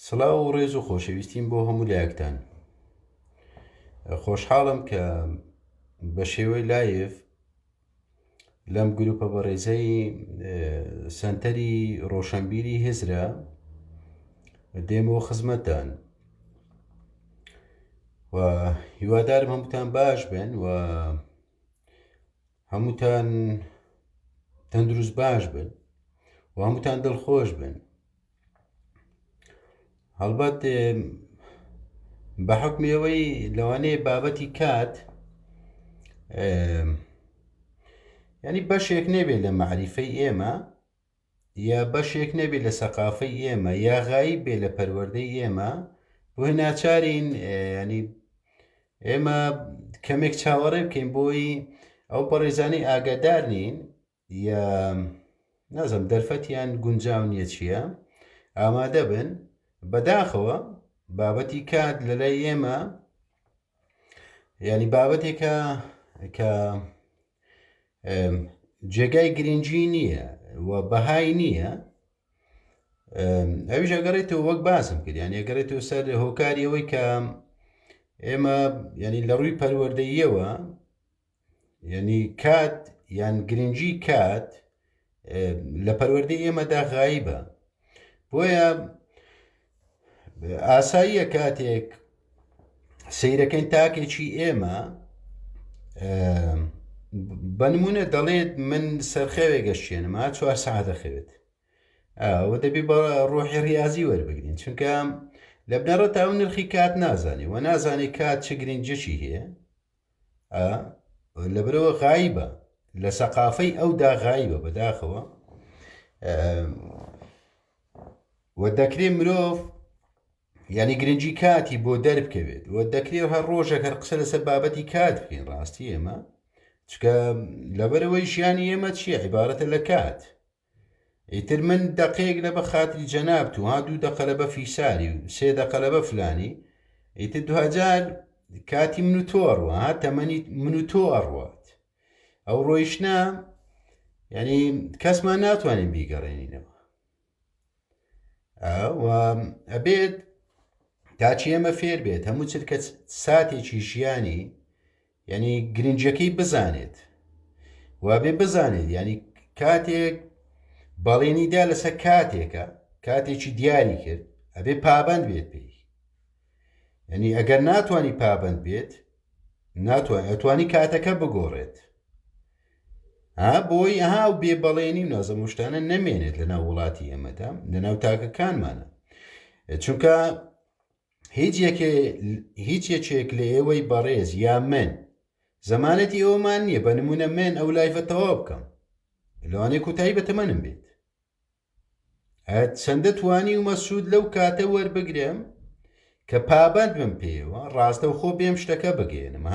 سڵاو و ڕێز و خۆشەویستیم بۆ هەموو لایەکتان. خۆشحاڵم کە بە شێوەی لایڤ لەم گروپە بەڕێزەی سەنتەری ڕۆشنبیری هێزرا دێمەوە خزمەتتان و هیوادارم هەمووتان باش بن و هەمووتان تەندروست باش بن و هەمووتان دڵخۆش بن. هەڵبەت بە حکمەوەی لەوانەیە بابەتی کات ینی بەشێک نەبێت لە معریفەی ئێمە یا بەشێک نەبێت لە سەقافەی ئێمە یا غایب بێت لە پەروەردەی ئێمە، بۆی ناچارین ینی ئێمە کەمێک چاوەڕێ بکەین بۆی ئەو بەڕێزانەی ئاگادار نین یا نازم دەرفەتیان گونجاو نییە چییە ئامادە بن. بەداخەوە بابەتی کات لە لای ئێمە ینی بابەتێکە کە جێگای گرنگی نییە و بەهای نییە. ئەویش ئەگەڕێتەوە وەک باسم کرد، یانی ئەگەڕێتەوە سەر هۆکاری ئەوەی کە ئێمە ینی لە ڕووی پەروەردەییەوە ینی کات یان گرنگی کات لە پەروەردەی ئێمەدا غایبە. بۆیە ئاساییە کاتێک سەیرەکەین تاکێکی ئێمە بەنمونە دەڵێت من سەرخەوێ گەشتێنم 4 ساعت دەخەوێت، ئەوە دەبێ بە ڕۆحی ریاضی وەربگرین، چونکە لە بنەڕەت ئەو نرخی کات نازانێ و نازانێ کات چه گرنجەشی هەیە، لەبەرەوە غایبە لە سەقافەی ئەودا غایبە بەداخەوە. و دەکرێت مرۆڤ ینی گرنگی کاتی بۆ دەربکەوێت و دەکرێت هەر ڕۆژێک هەر قسە لەسەر بابەتی کات بکەین. ڕاستی ئێمە چکە لەبەرەوەی ژیانی ئێمە چییە؟ عیبارەتە لە کات. ئیتر من دەقەیەک لە بە خاتری جەناب و 2 دقە لە بە فیساری و 3 دقە لە بە فلانی، ئیتر 2000 کاتی من و تۆ ئەڕوە، تەمەنی من و تۆ ئەڕوات. ئەو ڕۆیشتە ینی کەسمان ناتوانین بیگەڕێنینەوە. و ئەبێت تاچی ئێمە فێر بێت هەموو چ کە ساتێکی ژیانی ینی گرنجەکەی بزانێت و بێ بزانێت ینی کاتێک بەڵێنیدا لەسەر کاتێکە کاتێکی دیاری کرد ئەبێ پابند بێت پێی. ینی ئەگەر ناتوانانی پابند بێت ئەتوانی کاتەکە بگۆڕێت. بۆی ئەها و بێ بەڵێنی نازەم شتانە نەمێنێت لە ناو وڵاتی ئێمەدا لە ناو تاکەکانمانە، چونکە هیچ یەکێک لە ئێوەی بەڕێز یا من زەمانەتی ئەومان نییە بە نمونە من ئەو لایڤەتەوە بکەم لەوانەیە کوتایی بەتەمەنم بێت، چەندە توانی و مەسوود لەو کاتە وەربگرم کە پابند بم پێوە ڕاستە و خۆ بێم شتەکە بگێنم.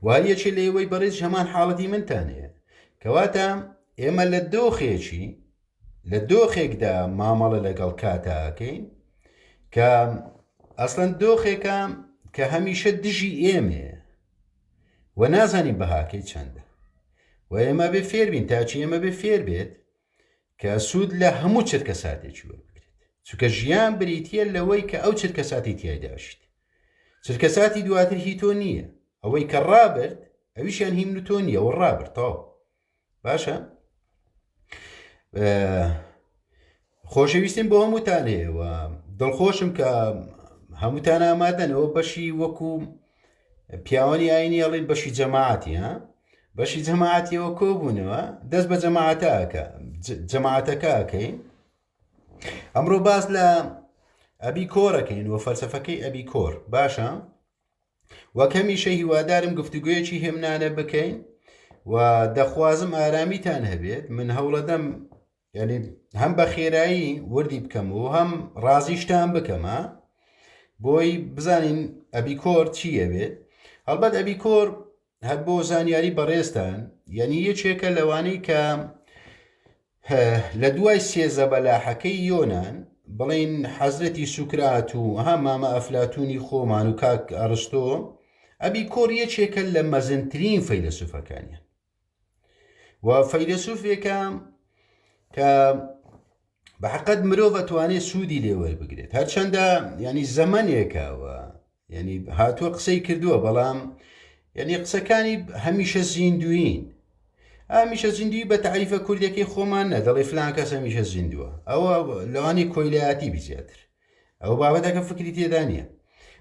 وایەکی لە ئێوەی بەڕێز هەمان حاڵەتی منتان هەیە، کەواتە ئێمە لە دۆخێکدا مامەڵە لەگەڵ کاتەکەین کە ئەسڵەن دۆخێکە کە هەمیشە دژی ئێمەیە و نازانین بەهاکەی چەندە و ئێمە بێ فێر بین تاچی ئێمە بێ فێر بێت کە سوود لە هەموو چرکە ساتێکی وەربگرێت، چونکە ژیان بریتە لەوەی کە ئەو چرکە ساتی تیایداشت. چرکە ساتی دواتر هی تۆ نییە، ئەوەی کە ڕابرد ئەویشیان هی من و تۆ نییە و ڕابرد تاو باشە. خۆشەویستیم بۆ هەمووتان هەیە و دڵخۆشم کە هەمووتان ئامادەنەوە بەشی وەکو پیاوانی ئاینی ئەڵێن بەشی جەماعەتی بەشی جەماعەتیەوە کۆبوونەوە دەست بە جەماعەتەکە ئەکەین. ئەمڕۆ باس لە ئەبی کۆرەکەین و فەلسەفەکەی ئەبی کۆر باشە، وەک هەمیشە هیوادارم گفتوگویەکی هێمنانە بکەین و دەخوازم ئارامیتان هەبێت. من هەوڵەدەم ینی هەم بە خێرایی وردی بکەم و هەم ڕازیشتان بکەم بۆی بزانین ئەبی کۆر چییە بێت. هەڵبەت ئەبی کۆر هەر بۆ زانیاری بەڕێستان ینی یەکێکە لەوانەی کە لە دوای سێزە بەلاحەکەی یۆنان بڵین حەزرەتی سوکرات و مامە ئەفلاتونی خۆمان و کاک ئەرستۆ، ئەبی کۆر یەکێکە لە مەزنترین فەیلسوفەکانیان و فەیلسوفێکە کە بە حقت مرۆڤ ئەتوانێت سوودی لێوەربگرێت هەرچەندە ینی زەمەنێکەوە ینی هاتووە قسەی کردووە بەڵام ینی قسەکانی هەمیشە زیندوین هەمیشە زیندوی بە تعریفە کوردەکەی خۆمان نە دەڵێ فلان کەس هەمیشە زیندووە ئەوە لەوانی کۆیلایەتی بزیاتر ئەو بابەتەکە فکری تێدا نییە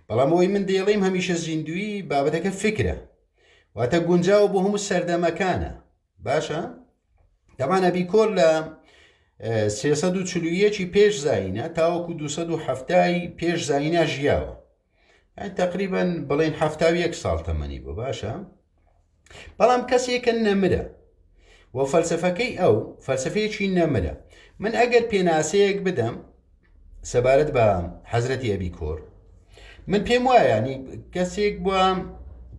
بەڵام ئەوەی من دەیڵێم هەمیشە زیندوی بابەتەکە فکرە واتە گونجاو بۆ هەموو سەردەمەکانە باشە دەمانە بیکۆر لە 340 پێش زاینە تاوەکو 270 پێش زاینە ژیاوە تقریبان بڵێن 71 ساڵ تەمەنی بۆ باشە بەڵام کەسێکە نەمرە و فەلسفەکەی ئەو فەلسفەیەکی نەمرە من ئەگەر پێناسەیەک بدەم سەبارەت بە حەزرەتی ئەبیکۆر من پێم وایە ینی کەسێک بووە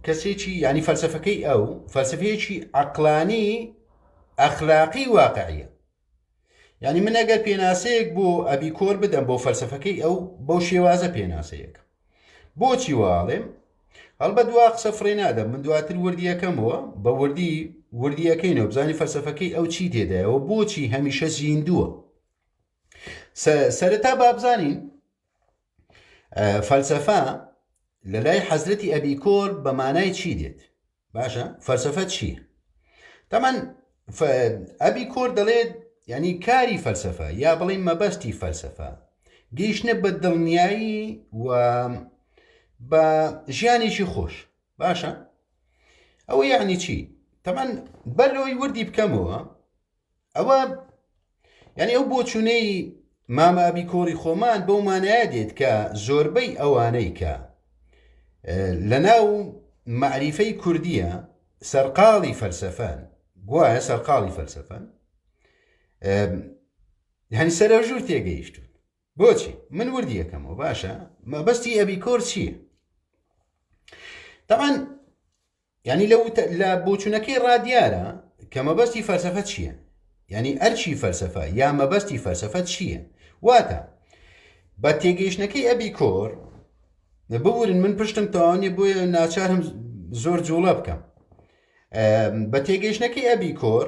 کەسێکی ینی فەلسفەکەی ئەو فەلسفەیەکی عەقلانی ئەخلاقی واقعیە ینی من ئەگەر پێناسەیەک بۆ ئەبیکۆر بدەم بۆ فەلسفەکەی ئەو بەو شێوازە پێناسەیەک بۆچی واڵێم هەڵبەت دوا قسە فڕێ نادەم من دواتر وردیەکەمەوە بە وردیەکەینەوە بزانی فەلسفەکەی ئەو چی تێدایەوە بۆچی هەمیشە زیندووە سەرەتا بابزانین فەلسفە لە لای حەزرەتی ئەبیکۆر بە مانای چی دێت باشە فەلسفە چییە تەمان ئەبیکۆر دەڵێت ینی کاری فەلسفە یا بڵێن مەبەستی فەلسفە گەیشتنە بە دڵنیایی و بە ژیانێکی خۆش باشە ئەوە یعنی چی تەمان بەلۆی وردی بکەمەوە ئەوە ینی ئەو بۆچوونەی مامە ئەبیکۆری خۆمان بەو مانایە دێت کە زۆربەی ئەوانەی کە لەناو معریفەی کوردیە سەرقاڵی فەلسفەن گوایە سەرقاڵی فەلسفەن هەنی سەرەژوور تێگەیشتون بۆچی من وردی یەکەمەوە باشە مەبەستی ئەبیکۆر چییە طبعا ینی لە بۆچوونەکەی ڕادیارە کە مەبەستی فەلسفە چییە ینی ئەرچی فەلسفە یا مەبەستی فەلسفە چییە واتە بە تێگەیشتنەکەی ئەبیکۆر ببورن من پشتم تەواوانێ بۆیە ناچارم زۆر جوڵە بکەم بە تێگەیشتنەکەی ئەبیکۆر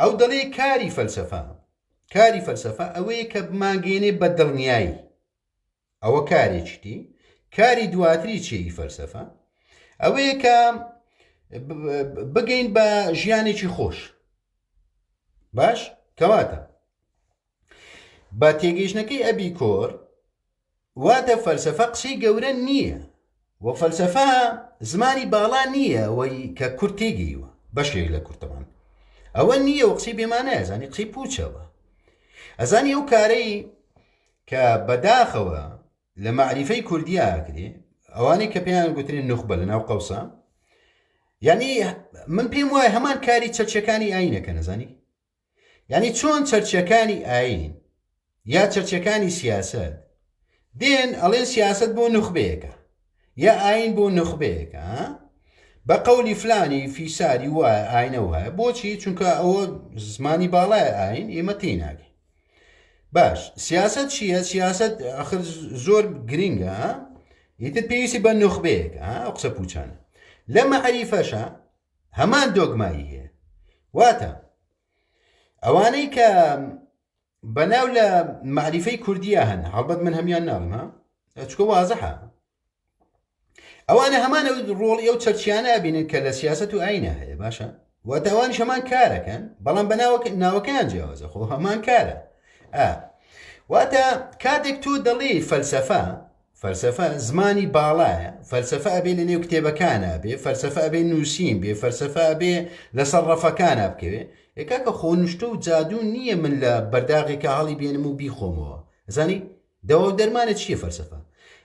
ئەو دەڵێ کاری فەلسفە ئەوەیە کە بمانگەێنێ بە دڵنیایی ئەوە کارێکیتی کاری دواتری چێی فەلسفە ئەوەیە کە بگەین بە ژیانێکی خۆش باش کەواتە بە تێگەیشتنەکەی ئەبیکۆر واتە فەلسفە قسەی گەورە نییە و فەلسفە زمانی باڵا نییە ئەوەی کە کورد تێگەیوە بەشێک لە کورتەمان ئەوە نییە و قسەی بێمانە ئەزانی قسەی پوچەوە ئەزانی ئەو کارەی کە بەداخەوە لە معریفەی کوردیا ئاکرێ ئەوانەی کە پێیان گوترێن نوخبە لە ناو قەوسە یعنی من پێم وایە هەمان کاری چەرچەکانی ئاینەکە نەزانی یعنی چۆن چەرچەکانی ئاین یا چەرچەکانی سیاست دێن ئەڵێن سیاست بۆ نوخبەیەکە یا ئاین بۆ نوخبەیەکە بە قەولی فلانی فیساری وایە ئاینە وایە بۆچی چونکە ئەوە زمانی باڵایە ئاین ئێمە تێناگەین باش سیاست چییە سیاست ئەخر زۆر گرنگە ئیتر پێویستی بە نوخبەیەکە ئەو قسە پوچانە لە مەعریفەشە هەمان دۆگمایی هەیە واتە ئەوانەی کە بەناو لە معریفەی کوردیە هەن هەڵبەت من هەمیان ناڵم چکە وازەحە ئەوانە هەمانە ڕۆڵی ئەو چەرچیانە بینن کە لە سیاست و ئاینە هەیە باشە واتە ئەوانیش هەمان کارەکەن بەڵام بە ناوەکەیان جیاوازە خۆ هەمان کارە واتە کاتێک تۆ دەڵێ فەلسفە زمانی باڵایە فەلسفە ئەبێ لە نێو کتێبەکانە بێ فەلسفە ئەبێ نووسین بێ فەلسفە ئەبێ لەسەر ڕەفەکانە بکەوێ کاکە خۆنوشتە و جادوو نییە من لە بەرداغێکە هەڵی بێنم و بیخۆمەوە زانی دەوا و دەرمانە چییە فەلسفە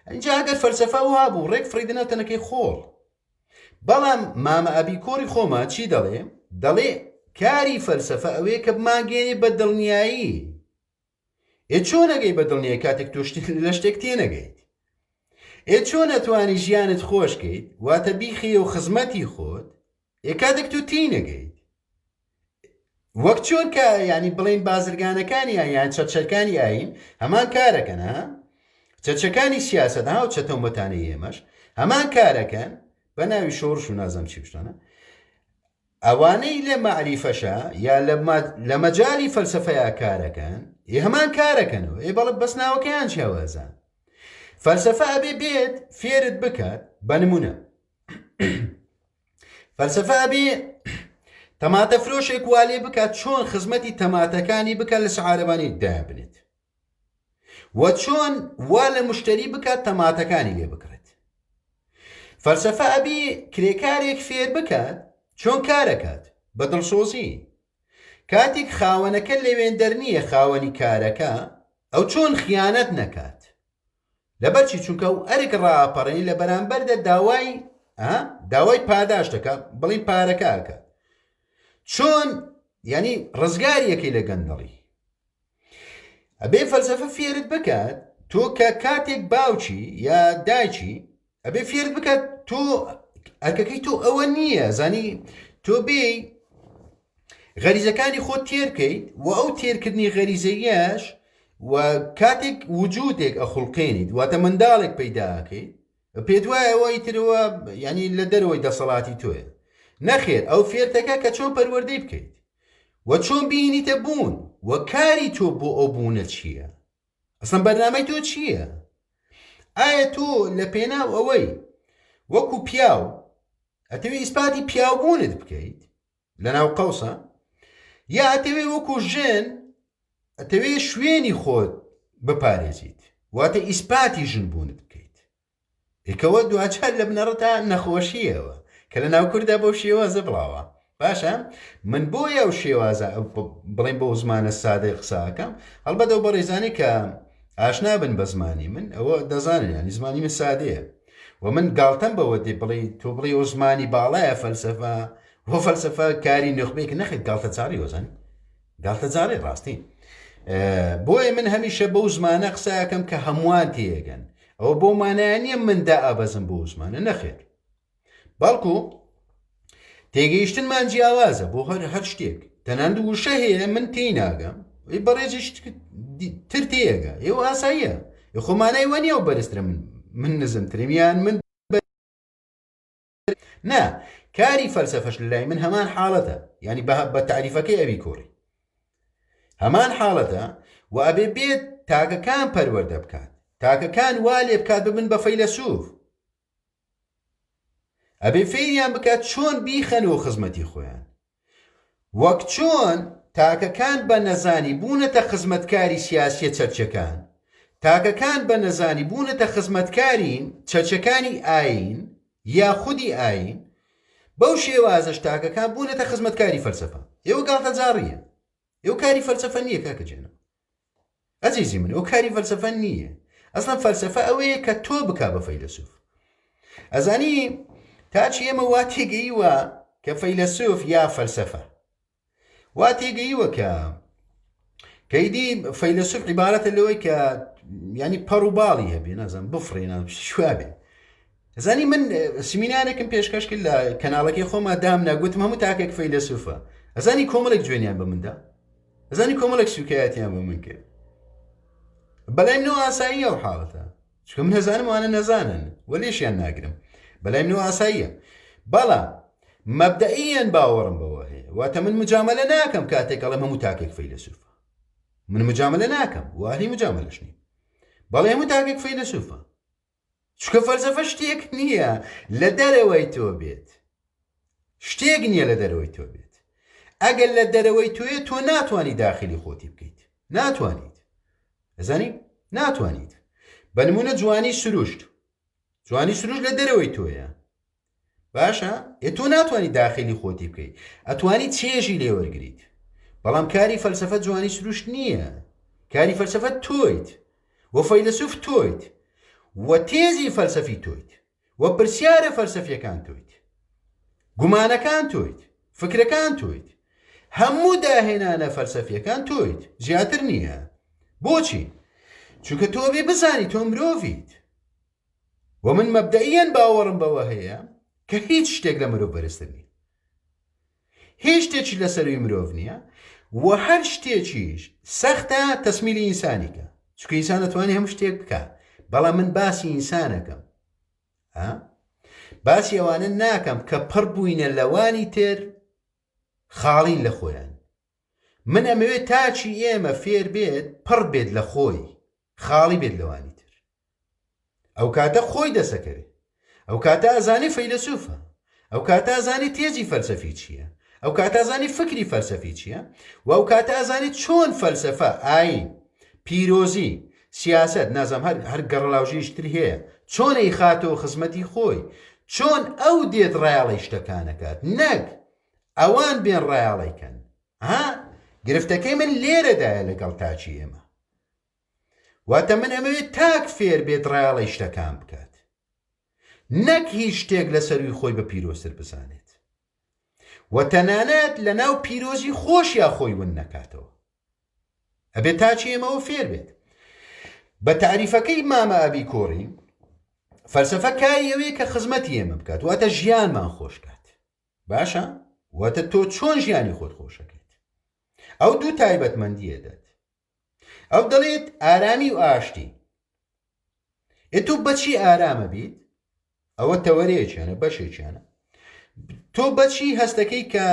ئەنجا ئەگەر فەلسفە وا بوو ڕێک فڕیدنە تەنەکەی خۆڵ بەڵام مامە ئەبیکۆری خۆمە چی دەڵێ کاری فەلسفە ئەوەیە کە بمانگەێنێ بە دڵنیایی چۆن نەگەی بە دڵنیایی کاتێک تۆ لە شتێک تێنەگەیت چۆن نەتوانی ژیانت خۆشکەیت واتە بیخی و خزمەتی خۆت کاتێک تۆ تینەگەیت وەک چۆن کە ینی بڵێن بازرگانەکانی یان چەرچەکانی ئاین هەمان کارەکەن چەرچەکانی سیاست و چەتۆمەتانەی ئێمەش هەمان کارەکەن بە ناوی شۆڕش و نازەم چی بشتانە ئەوانەی لە معریفەشە یا لە مەجای فەلسەفەیە کارەکەن هەمان کارەکەنەوە بەڵێ بەس ناوەکەیان شێوازان فەلسەفە ئەبێ بێت فێرت بکات بە نمونە فەلسەفە ئەبێ تەماتە فرۆشێک والێ بکات چۆن خزمەتی تەماتەکانی بکات لە سەعارەبانی دابنێت و چۆن وا لە مشتری بکات تەماتەکانی لێ بکرێت فەلسەفە ئەبێ کرێکارێک فێر بکات چۆن کارەکات بە دڵسۆزی کاتێک خاوەنەکە لەوێندەر نییە خاوەنی کارەکە ئەو چۆن خیانەت نەکات لەبەرچی چونکە و ئەرێک ڕاپەڕێنی لە بەرامبەردا داوای پاداش دەکات بڵی پارەکەکە چۆن ینی ڕزگاریەکەی لە گەندەڵی ئەبێ فەلسەفە فێرت بکات تۆ کە کاتێک باوچی یا دایکی ئەبێ فێرت بکات تۆ ئەرکەکەی تۆ ئەوە نییە زانی تۆ بێ غەریزەکانی خۆت تێرکەیت و ئەو تێرکردنی غەریزەیەش و کاتێک وجودێک ئەخڵقێنیت واتە منداڵێک پەیداکەیت پێت وایە ئەوەی ترەوە ینی لە دەرەوەی دەسەڵاتی تۆیە نەخێر ئەو فێرتەکە کە چۆن پەروەردەی بکەیت و چۆن بینیتە بوون و کاری تۆ بۆ ئەو بوونە چییە ئەسڵەن بەرنامەی تۆ چییە ئایا تۆ لە پێناو ئەوەی وەکو پیاو ئەتەوێ ئیسپاتی پیاوبوونت بکەیت لەناو قەوسە یا ئەتەوێ وەکو ژن ئەتەوێ شوێنی خۆت بپارێزیت واتە ئیسپاتی ژنبوونت بکەیت ئێکەوە دوچار لە بنەڕەتە نەخۆشیەوە کە لە ناو کووردا بەو شێوازە بڵاوە باشە من بۆیە ئەو شێوازە بڵێن بۆ زمانە سادەی قساکەم هەڵبەتە ئەو بەڕێزانەی کە ئاشنا بن بە زمانی من ئەوە دەزانن ینی زمانی من سادەیە و من گاڵتەم بەوە دێ بڵێ تۆ بڵێ ئەو زمانی باڵایە فەلسەفە بۆ فەلسەفە کاری نوخبێک نەخێت گاڵتە جاری وەزان گاڵتە جارێ ڕاستی بۆیە من هەمیشە بەو زمانە قساکەم کە هەمووان تێگەن ئەوە بۆ مانایە نییە مندا ئابەزم بۆ زمانە نەخێر بەڵکو تێگەیشتنمان جیاوازە بۆ هەر شتێک تەناند وشە هەیە من تێی ناگەم بەڕێزی تر تێگە ئێوە ئاساییە خۆمانای وەنیە و بەرزترە من نزمترمیان من نا کاری فەلسەفەش لای من هەمان حاڵەتە ینی بە تعریفەکەی ئەوی کۆڕی هەمان حاڵەتە و ئەبێ بێت تاکەکان پەروەردە بکات تاکەکان وا لێ بکات ببن بە فەیلسوف ئەبێ فێریان بکات چۆن بیخەنەوە خزمەتی خۆیان وەک چۆن تاکەکان بە نەزانی بوونەتە خزمەتکاری سیاسیە چەرچەکان تاکەکان بە نەزانی بوونەتە خزمەتکاری چەرچەکانی ئاین یا خودی ئاین بەو شێوازەش تاکەکان بوونەتە خزمەتکاری فەلسەفە ئێوە گاڵتە جاڕیە ئێوە کاری فەلسەفە نییە کاکە جێنە ئەزیزی من ئەو کاری فەلسەفە نییە ئەسڵەن فەلسەفە ئەوەیە کە تۆ بکا بە فەیلسوف ئەزانی تاچی ئێمە وا تێگەیوە کە فەیلسوف یا فەلسەفە وا تێگەیوە کەیدی فەیلسوف عیبارەتە لەوەی کە ینی پەڕ و باڵی هەبێ نەزانم بفڕێنە شوابێ زانی من سیمینارێکم پێشکەش کرد لە کەناڵەکەی خۆمە دامنا گوتم هەموو تاکێک فەیلسوفە ئەزانی کۆمەڵێک جوێنیان بە مندا ئەزانی کۆمەڵێک سوکایەتیان بە من کرد بەلای منەوە ئاساییە و حاڵەتە چکە من هەزانم وانە نەزانن وەلێشیان ناگرم بەلای منەوە ئاساییە بەڵام مەبدەئیان باوەڕم بەوە هەیە واتە من مجاملە ناکەم کاتێک ئەڵێم هەموو تاکێک فەیلسوفە من مجاملە ناکەم واهی مجاملەش نی بەڵێ هەموو تاکێک فەیلسوفە چکە فەلسەفە شتێک نییە لە دەرەوەی تۆ بێت شتێک نییە لە دەرەوەی تۆ بێت ئەگەر لە دەرەوەی تۆیە تۆ ناتوانانی داخلی خۆتی بکەیت ناتوانیت ئەزانی ناتوانیت بە نمونە جوانی سروشت لە دەرەوەی تۆیە باشە تۆ ناتوانانی داخلی خۆتی بکەیت ئەتوانی چێژی لێوەرگریت بەڵام کاری فەلسەفە جوانی سروشت نییە کاری فەلسەفە تۆیت و فەیلسوف تۆیت و تێزی فەلسەفی تۆیت و پرسیارە فەلسەفیەکان تۆیت گومانەکان تۆیت فکرەکان تۆیت هەموو داهێنانە فەلسەفیەکان تۆیت زیاتر نییە بۆچی؟ چونکە تۆ بێ بزانی تۆ مرۆڤیت و من مەبدەئیەن باوەڕم بەوە هەیە کە هیچ شتێک لە مرۆڤ بەرزتر نییە هیچ شتێکی لەسەروی مرۆڤ نییە و هەر شتێکیش سەختە تەسمیلی ئینسانیکە چونکە ئینسان دەتوانێت هەموو شتێک بکات بەڵام من باسی ئینسانەکەم باسی ئەوانە ناکەم کە پڕ بووینە لەوانی تر خاڵین لە خۆیان من ئەمەوێت تاچی ئێمە فێر بێت پڕ بێت لە خۆی خاڵی بێت لەوانی تر ئەو کاتە خۆی دەسەکەوێت ئەو کاتە ئەزانێ فەیلسوفە ئەو کاتە ئەزانێ تێزی فەلسەفی چییە ئەو کاتە ئەزانێ فکری فەلسەفی چییە و ئەو کاتە ئەزانێت چۆن فەلسەفە ئاین پیرۆزی سیاست نازم هەر گەڕەلاوژیشتر هەیە چۆنەی خاتەوە خزمەتی خۆی چۆن ئەو دێت ڕایاڵی شتەکانەکات نەک ئەوان بێن ڕایاڵیکەن ها گرفتەکەی من لێرەدایە لەگەڵ تاچی ئێمە واتە من ئەمەوێت تاک فێر بێت ڕایاڵی شتەکان بکات نەک هیچ شتێک لە سەروی خۆی بە پیرۆزتر بزانێت و تەنانەت لە ناو پیرۆزی خۆشیا خۆی ون نەکاتەوە ئەبێت تاچی ئێمەوە فێر بێت بە تعریفەکەی مامە ئەبی کۆڕی فەلسەفە کاری ئەوەیە کە خزمەتی ئێمە بکات واتە ژیانمان خۆشکات باشە واتە تۆ چۆن ژیانی خۆت خۆشەکەیت ئەو دوو تایبەتمەندیە دەت ئەو دەڵێت ئارامی و ئاشتی تۆ بەچی ئارامە بیت ئەوە تەوەرەیەکیانە بەشێکیانە تۆ بەچی هەستەکەی کە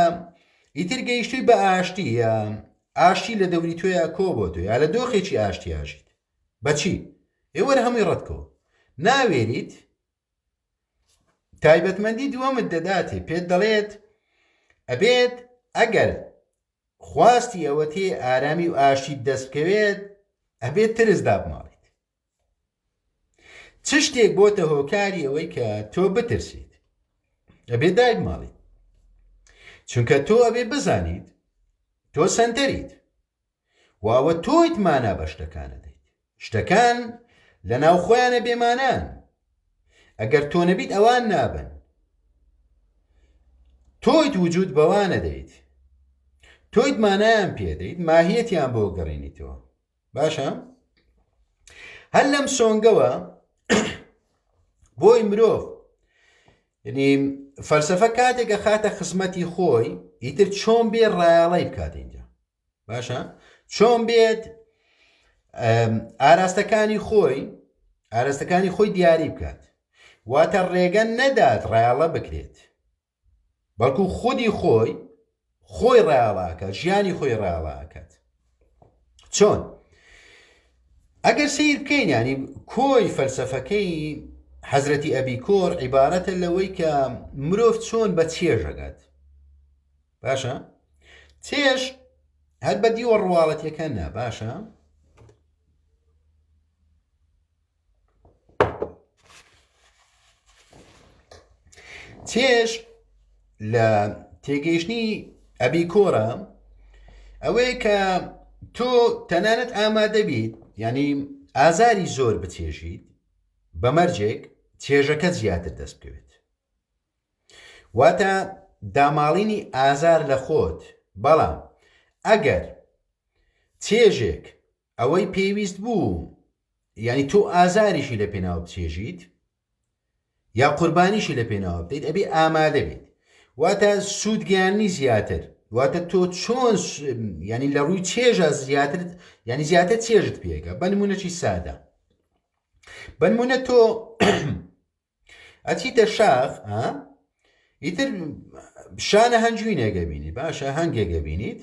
ئیتر گەیشتووی بە ئاشتی یا ئاشتی لە دەوری تۆیە کۆ بۆ تۆ یا لە دۆخێکی ئاشتی ئاژیت بەچی ئێوە هەمووی ڕەتکەوە ناوێریت تایبەتمەندی دووەمت دەداتێ پێت دەڵێت ئەبێت ئەگەر خواستی ئەوە تێ ئارامی و ئاشتی دەست بکەوێت ئەبێت ترسدا بماڵیت چ شتێک بۆتە هۆکاری ئەوەی کە تۆ بترسیت ئەبێت دای بماڵیت چونکە تۆ ئەبێ بزانیت تۆ سەنتەریت و ئەوە تۆیت مانا بە شتەکانە دەیت شتەکان لە ناو خۆیانە بێمانان ئەگەر تۆ نەبیت ئەوان نابن تۆیت وجود بەوانە دەیت تۆیت مانایان پێدەیت ماهیەتیان بۆ گەڕێنیتەوە باشە هەر لەم سۆنگەوە بۆی مرۆڤ یعنی فەلسەفە کاتێکە خاتە خزمەتی خۆی ئیتر چۆن بێ ڕایاڵی بکات اینجا باشە چۆن بێت ئاراستەکانی خۆی دیاری بکات واتە ڕێگە نەدات ڕایاڵە بکرێت بەڵکو خودی خۆی ڕایاڵاکات ژیانی خۆی ڕایاڵاکات چۆن ئەگەر سیر بکەین ینی کۆی فەلسەفەکەی حەزرەتی ئەبی کۆڕ عیبارەتە لەوەی کە مرۆڤ چۆن بە چێژەگات باشە چێژ هەر بە دیوە ڕواڵەتیەکە نا باشە چێژ لە تێگەیشتنی ئەبی کۆڕە ئەوەیە کە تۆ تەنانەت ئامادە بیت ینی ئازاری زۆر بچێژیت بە مەرجێک چێژەکە زیاتر دەست بکەوێت واتە داماڵینی ئازار لە خۆت بەڵام ئەگەر چێژێک ئەوەی پێویست بوو ینی تۆ ئازاریشی لە پێناوە بچێژیت یا قوربانیشی لە پێناوە بدەیت ئەبێ ئامادە بیت واتە سوودگیانی زیاتر واتە تۆ چۆن ینی لە ڕووی چێژە زیاتر ینی زیاتر چێژت پێگە بە نمونەی سادە بە نمونە تۆ ئەچیتە شاخ ئیتر شانە هەنجوینێگە بینیت باشە هەنگێگە بینیت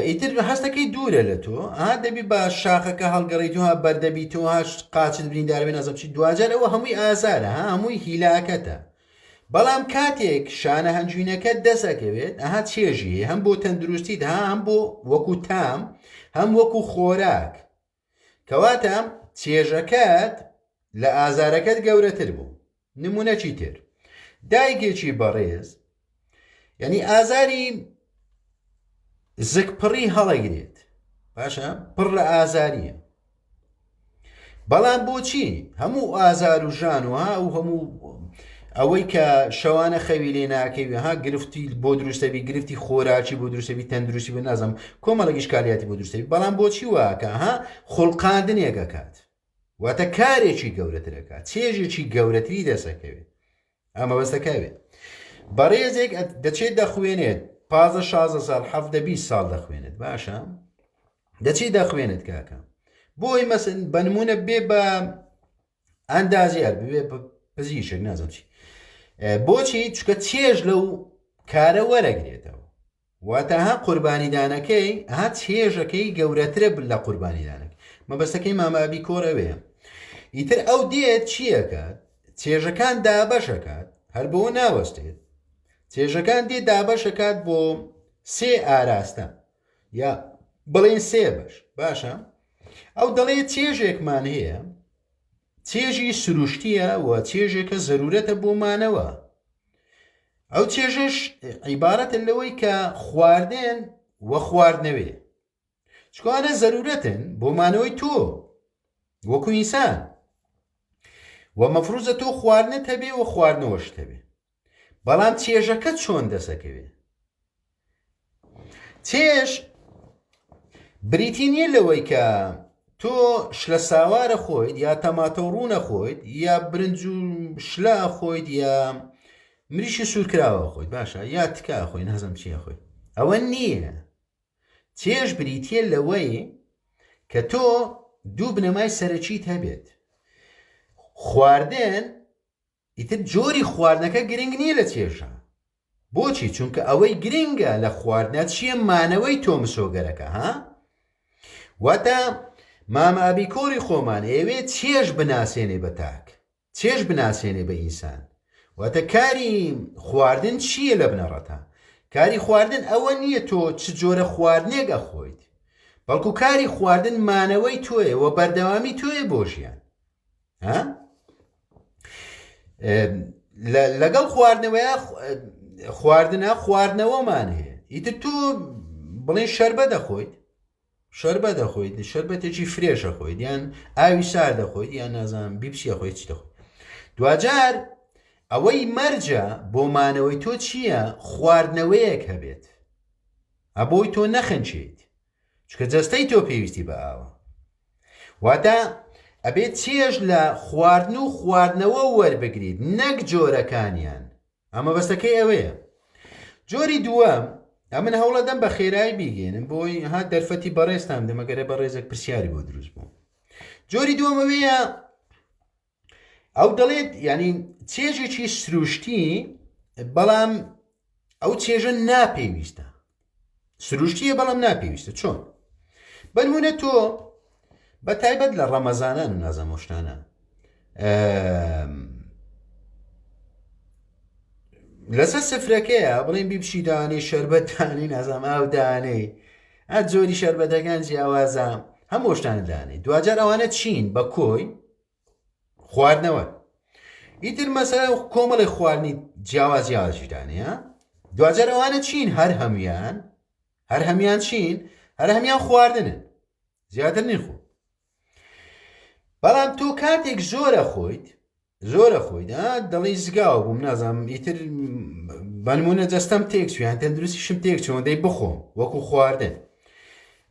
ئیتر هەستەکەی دوورە لە تۆ دەبی بە شاخەکە هەڵگەڕیتەوە بەردەبییتەوە قاچت بریندار بێ نەزم چی دوجار ئەوە هەمووی ئازارە هەمووی هیلاکەتە بەڵام کاتێک شانە هەنجوینەکە دەسەکەوێت چێژی هەم بۆ تەندروستیت هەم بۆ وەکو تام هەم وەکو خۆراک کەواتە چێژەکەت لە ئازارەکەت گەورەتر بوو نمونەکی تر دایکێکی بەڕێز یعنی ئازاری زگپڕی هەڵەگرێت باشە پڕ لە ئازاریە بەڵام بۆچی هەموو ئازار و ژان و هەموو ئەوەی کە شەوانە خەوی لێ ناکەوی گرفتی بۆ دروستەبی گرفتی خۆراکی بۆ دروستەبی تەندروستی بە نازم کۆمەڵێکی شکالیاتی بۆ دروستەبی بەڵام بۆچی واکە خوڵقاندنێکەکات واتە کارێکی گەورەترەکات چێژێکی گەورەتری دەسەکەوێت ئەمە بەستەکەوێت بەڕێزێک دەچێت دەخوێنێت 15 ساڵ 17 ساڵ دەخوێنێت باشە دەچێت دەخوێنێت کاکە بۆی مەسن بە نمونە بێ بە ئەندازیار بێ پزیشک نازم چی بۆچی چکە چێژ لەو کارە وەرەگرێتەوە واتە ها قوربانیدانەکەی ها چێژەکەی گەورەترە لە قوربانیدانەکە مەبەستەکەی مامابی کۆرەوەیە ئیتر ئەو دێت چیەکات چێژەکان دابەشەکات هەر بەوە ناوەستێت چێژەکان دێ دابەشەکات بۆ سێ ئاراستە یا بڵێن سێ بەش باشە ئەو دەڵێ چێژێکمان هەیە چێژی سروشتیە و چێژێکە زەرورەتە بۆمانەوە ئەو چێژش عیبارەتە لەوەی کە خواردن وە خواردنەوێ چکوانە زەرورەتن بۆمانەوەی تۆ وەکو ئینسان و مەفروزە تۆ خواردنت هەبێ و خواردنەوەشت هەبێ بەڵام چێژەکە چۆن دەسەکەوێ چێژ بریتی نییە لەوەی کە تۆ شلە ساوارە خۆیت یا تەماتە و ڕوونە خۆیت یا برنج و شلە خۆیت یا مریشی سوورکراوە خۆیت باشە یا تکا خۆی نەزم چیە خۆیت ئەوە نییە چێژ بریتە لەوەی کە تۆ دوو بنەمای سەرەکیت هەبێت خواردن ئیتر جۆری خواردنەکە گرنگ نییە لە چێژە بۆچی چونکە ئەوەی گرنگە لە خواردنە چییە مانەوەی تۆ مسۆگەرەکە ها واتە مامابی کۆری خۆمان ئێوێ چێژ بناسێنێ بە تاک چێژ بناسێنێ بە ئینسان واتە کاری خواردن چییە لە بنەڕەتە کاری خواردن ئەوە نییە تۆ چ جۆرە خواردنێک ئەخۆیت بەڵکو کاری خواردن مانەوەی تۆیە و بەردەوامی تۆیە بۆ ژیان لەگەڵ خواردنەوەیە خواردنە خواردنەوەمان هەیە ئیتر تۆ بڵێن شەربە دەخۆیت شەربە دەخۆیت شەربەتێکی فرێشە خۆیت یان ئاوی سار دەخۆیت یان نازانم بیپسیە خۆیت چی دەخۆیت دوجار ئەوەی مەرجە بۆ مانەوەی تۆ چییە خواردنەوەیەک هەبێت ئەبۆی تۆ نەخەنچیت چکە جەستەی تۆ پێویستی بە ئاوە واتە ئەبێت چێژ لە خواردن و خواردنەوە وەربگریت نەک جۆرەکانیان ئەمە بەستەکەی ئەوەیە جۆری دووەم ئەمن هەوڵەدەم بە خێرایی بیگەێنم بۆی ها دەرفەتی بەڕێستان دەمەگەرە بە ڕێزێک پرسیاری بۆ دروست بوو جۆری دووەمەوەیە ئەو دەڵێت ینی چێژێکی سروشتی بەڵام ئەو چێژە ناپێویستە سروشتیە بەڵام ناپێویستە چۆن بەنمونە تۆ بە تایبەت لە ڕەمەزانان و نازەمۆشتانە لەسەر سفرەکەیە بڵێن بیبشی دانەی شەربەت دانەی نازام ئاو دانەی ئە جۆری شەربەتەکان جیاوازە هەموو شتانە دانەی دوجار ئەوانە چین بە کۆی خواردنەوە ئیتر مەسەلا کۆمەڵی خواردنی جیاواز جیاوازی دانەیە دوجار ئەوانە چین هەر هەمیان چین هەر هەمیان خواردنن زیاتر نیخۆ بەڵام تۆ کاتێک زۆرە خۆیت دەڵی زگاوە بووم نازانم ئیتر بەنمونە جەستەم تێک چویان تەندروستیشم تێک چۆن دەی بخۆم وەکو خواردن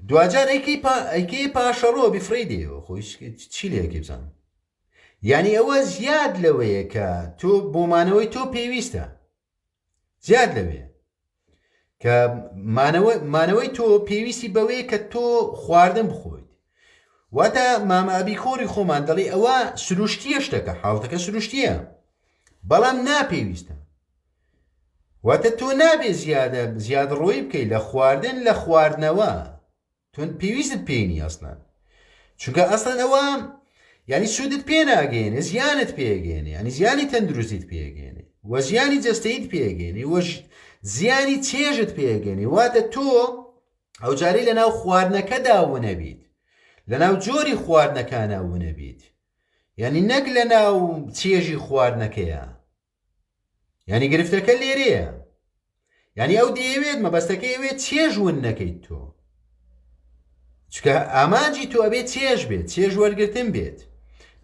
دوجار ئەیکەی پاشەڕۆ بیفڕی دێەوە خۆی چی لێکی بزانم یعنی ئەوە زیاد لەوەیە کە تۆ بۆمانەوەی تۆ پێویستە زیاد لەوەیە کە مانەوەی تۆ پێویستی بەوەیە کە تۆ خواردن بخۆیت واتە مامابی کۆری خۆمان دەڵێ ئەوە سروشتیە شتەکە حاڵەتەکە سروشتیە بەڵام ناپێویستە واتە تۆ نابێ زیاد ڕۆی بکەیت لە خواردن لە خواردنەوە تۆ پێویستت پێینی ئەسڵان چونکە ئەسڵان ئەوە ینی سوودت پێ ناگەێنێ زیانت پێگەێنێ ینی زیانی تەندروستیت پێگەێنێ وە زیانی جەستەیت پێگەێنێ وە زیانی چێژت پێگەێنێ واتە تۆ ئەو جارەی لەناو خواردنەکەدا ونەبیت لەناو جۆری خواردنەکانە ونەبیت یعنی نەک لەناو چێژی خواردنەکەیە یعنی گرفتەکە لێرەیە یعنی ئەو دەیەوێت مەبەستەکە ئەوێت چێژ ون نەکەیت تۆ چکە ئامانجی تۆ ئەبێت چێژ بێت چێژ وەرگرتن بێت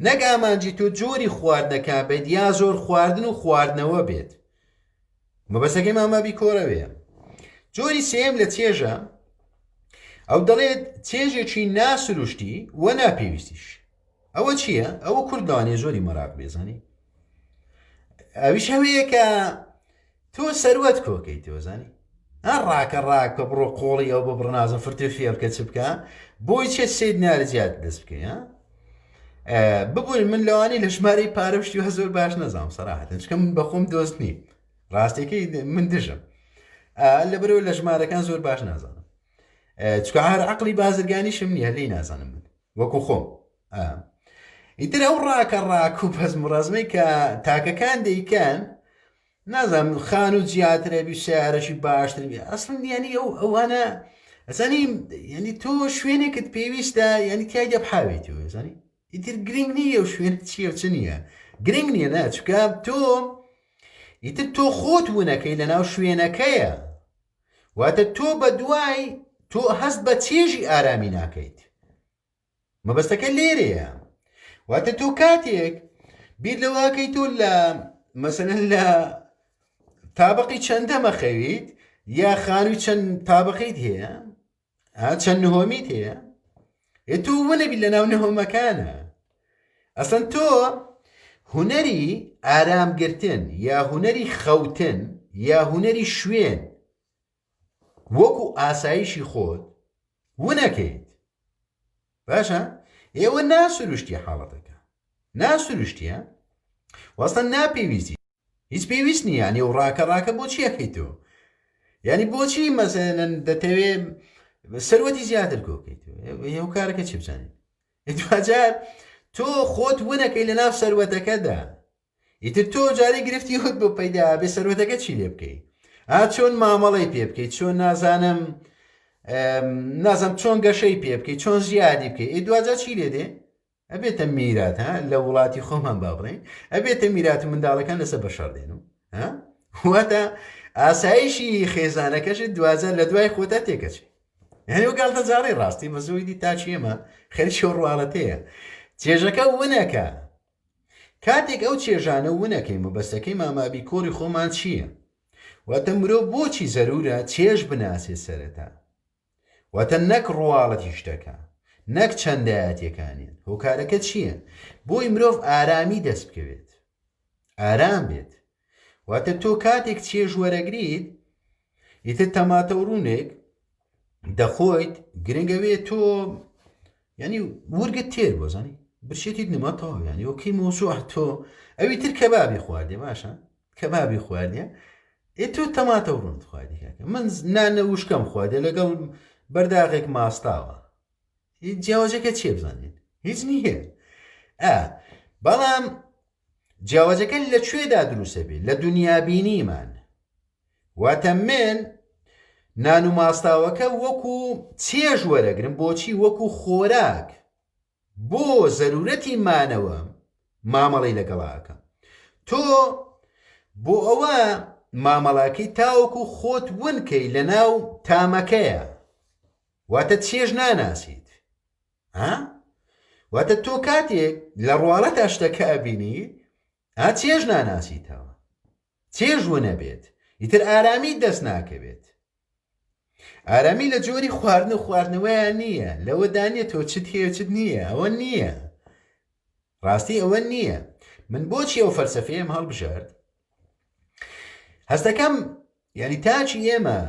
نەک ئامانجی تۆ جۆری خواردنەکە بێت یا زۆر خواردن و خواردنەوە بێت مەبەستەکەی مامابی کۆرەوەیە جۆری سێم لە چێژە ئەو دەڵێت چێژێکی ناسروشتی وە ناپێویستیش ئەوە چییە؟ ئەوە کوردانێ زۆری مەراق بێزانی ئەویش هەوەیە کە تۆ سەروەت کۆکەی تۆزانی ڕاکە ڕاکە بڕۆ قۆڵی ئەو بە بڕنازم فرتە فێڵکە چ بکە بۆی چێ سید نارە زیاد دەست بکەی ببووین من لەوانی لە ژمارەی پارە پشتیوە زۆر باش نەزانم سەراحەتەن چکە من بەخۆم دۆست نیم ڕاستێکی من دژم لە بەرەوە لە ژمارەکان زۆر باش نازانم، چکە هەر عقلی بازرگانیشم نییە لی نازانم من وەکو خۆم. ئیتر ئەو ڕاکە و پەزمڕازمەی کە تاکەکان دەیکەن نازانم خان و جیاترەبی سیارەشی باشتر ئەسڵ ینی ئەوانە ئەزانی ینی تۆ شوێنێکت پێویستە ینی تای دەبحاوێتەوە زانی ئیتر گرنگ نییە و شوێن چیە و چ نییە گرنگ نییە ناچکە تۆ ئیتر تۆ خۆت وونەکەی لە ناو شوێنەکەیە واتە تۆ بە دوای تۆ هەست بە چێژی ئارامی ناکەیت مەبەستەکە لێرەیە واتە تۆ کاتێک بیر لەواکەی تۆ لە مەسەلەن لە تابقی چەندە مەخەویت یا خانووی چەند تابقیت هەیە چەند نهۆمیت هەیە تۆ وەنەبی لە ناو نهۆمەکانە ئەسڵەن تۆ هونەری ئارامگرتن یا هونەری خەوتن یا هونەری شوێن وەکو ئاسایشی خۆت ونەکەیت باشە ئێوە ناسروشتی حاڵەتەکە ناسروشتیە وەستە ناپێویستی هیچ پێویست نیە ینی و ڕاکە بۆ چیەکەیت تۆ ینی بۆچی مەسەلەن دەتەوێت سەروەتی زیاتر کۆکەیتەوە ئێوە کارەکە چی بزانین دوجار تۆ خۆت ونەکەی لە ناو سەروەتەکەدا ئیتر تۆ جارێ گرفتی خۆت بۆ پەیدا بێ سەروەتەکە چی لێ بکەیت چۆن مامەڵی پێ بکەیت چۆن نازانم چۆن گەشەی پێ بکەیت چۆن زیادی بکەیت دوجار چی لێ دێ ئەبێتە میرات لە وڵاتی خۆمان با بڕێن ئەبێتە میرات منداڵەکان لەسەر بەشاردێن و واتە ئاسایشی خێزانەکەشت دوازە لە دوای خۆتە تێکەچێت یعنی وەگاڵتە جاڕی ڕاستی بە زۆی دی تا چێمە خەریکی ڕواڵەتەیە چێژەکە ونەکە کاتێک ئەو چێژانە ونەکەی مەبەستەکەی مامابی کۆری خۆمان چییە واتە مرۆڤ بۆچی زەرورە چێژ بناسێت سەرەتا واتە نەک ڕواڵەتی شتەکە نەک چەندایەتیەکانیان هۆکارەکە چییە بۆی مرۆڤ ئارامی دەست بکەوێت ئارام بێت واتە تۆ کاتێک چێژ وەرەگریت ئیتر تەماتەڕوونێک دەخۆیت گرنگەوێت تۆ ینی ورگت تێر بۆ زانی برشێتیت نمەتەوە ینی ئۆکەی مۆزوع تۆ ئەوی تر کەبابی خواردێ باشە کەبابی خواردە تۆ تەماتەڕوونت خواردی من نانە وشکەم خواردێ لەگەڵ بەرداغێک ماستاوە جیاوازەکە چێ بزانێت هیچ نییە بەڵام جیاوازەکە لەکوێدا دروستە بێت لە دنیابینیمان واتە من نان و ماستاوەکە وەکو چێژ وەرەگرم بۆچی وەکو خۆراک بۆ زەرورەتی مانەوە مامەڵی لەگەڵاکە تۆ بۆ ئەوە مامەڵاکەی تاوەکو خۆت ونکەی لە ناو تامەکەیە واتە چێژ ناناسیت واتە تۆ کاتێک لە ڕواڵەتە شتەکە ئەبینی چێژ ناناسیتەوە چێژ ونە بێت ئیتر ئارامی دەست ناکەوێت ئارامی لە جۆری خواردن و خواردنەوەیان نییە لەوە دانێت تۆ چت هەیە چت نییە ئەوە نییە ڕاستی ئەوە نییە من بۆچی ئەو فەلسەفەیەم هەڵبژارد هەستەکەم ینی تاچی ئێمە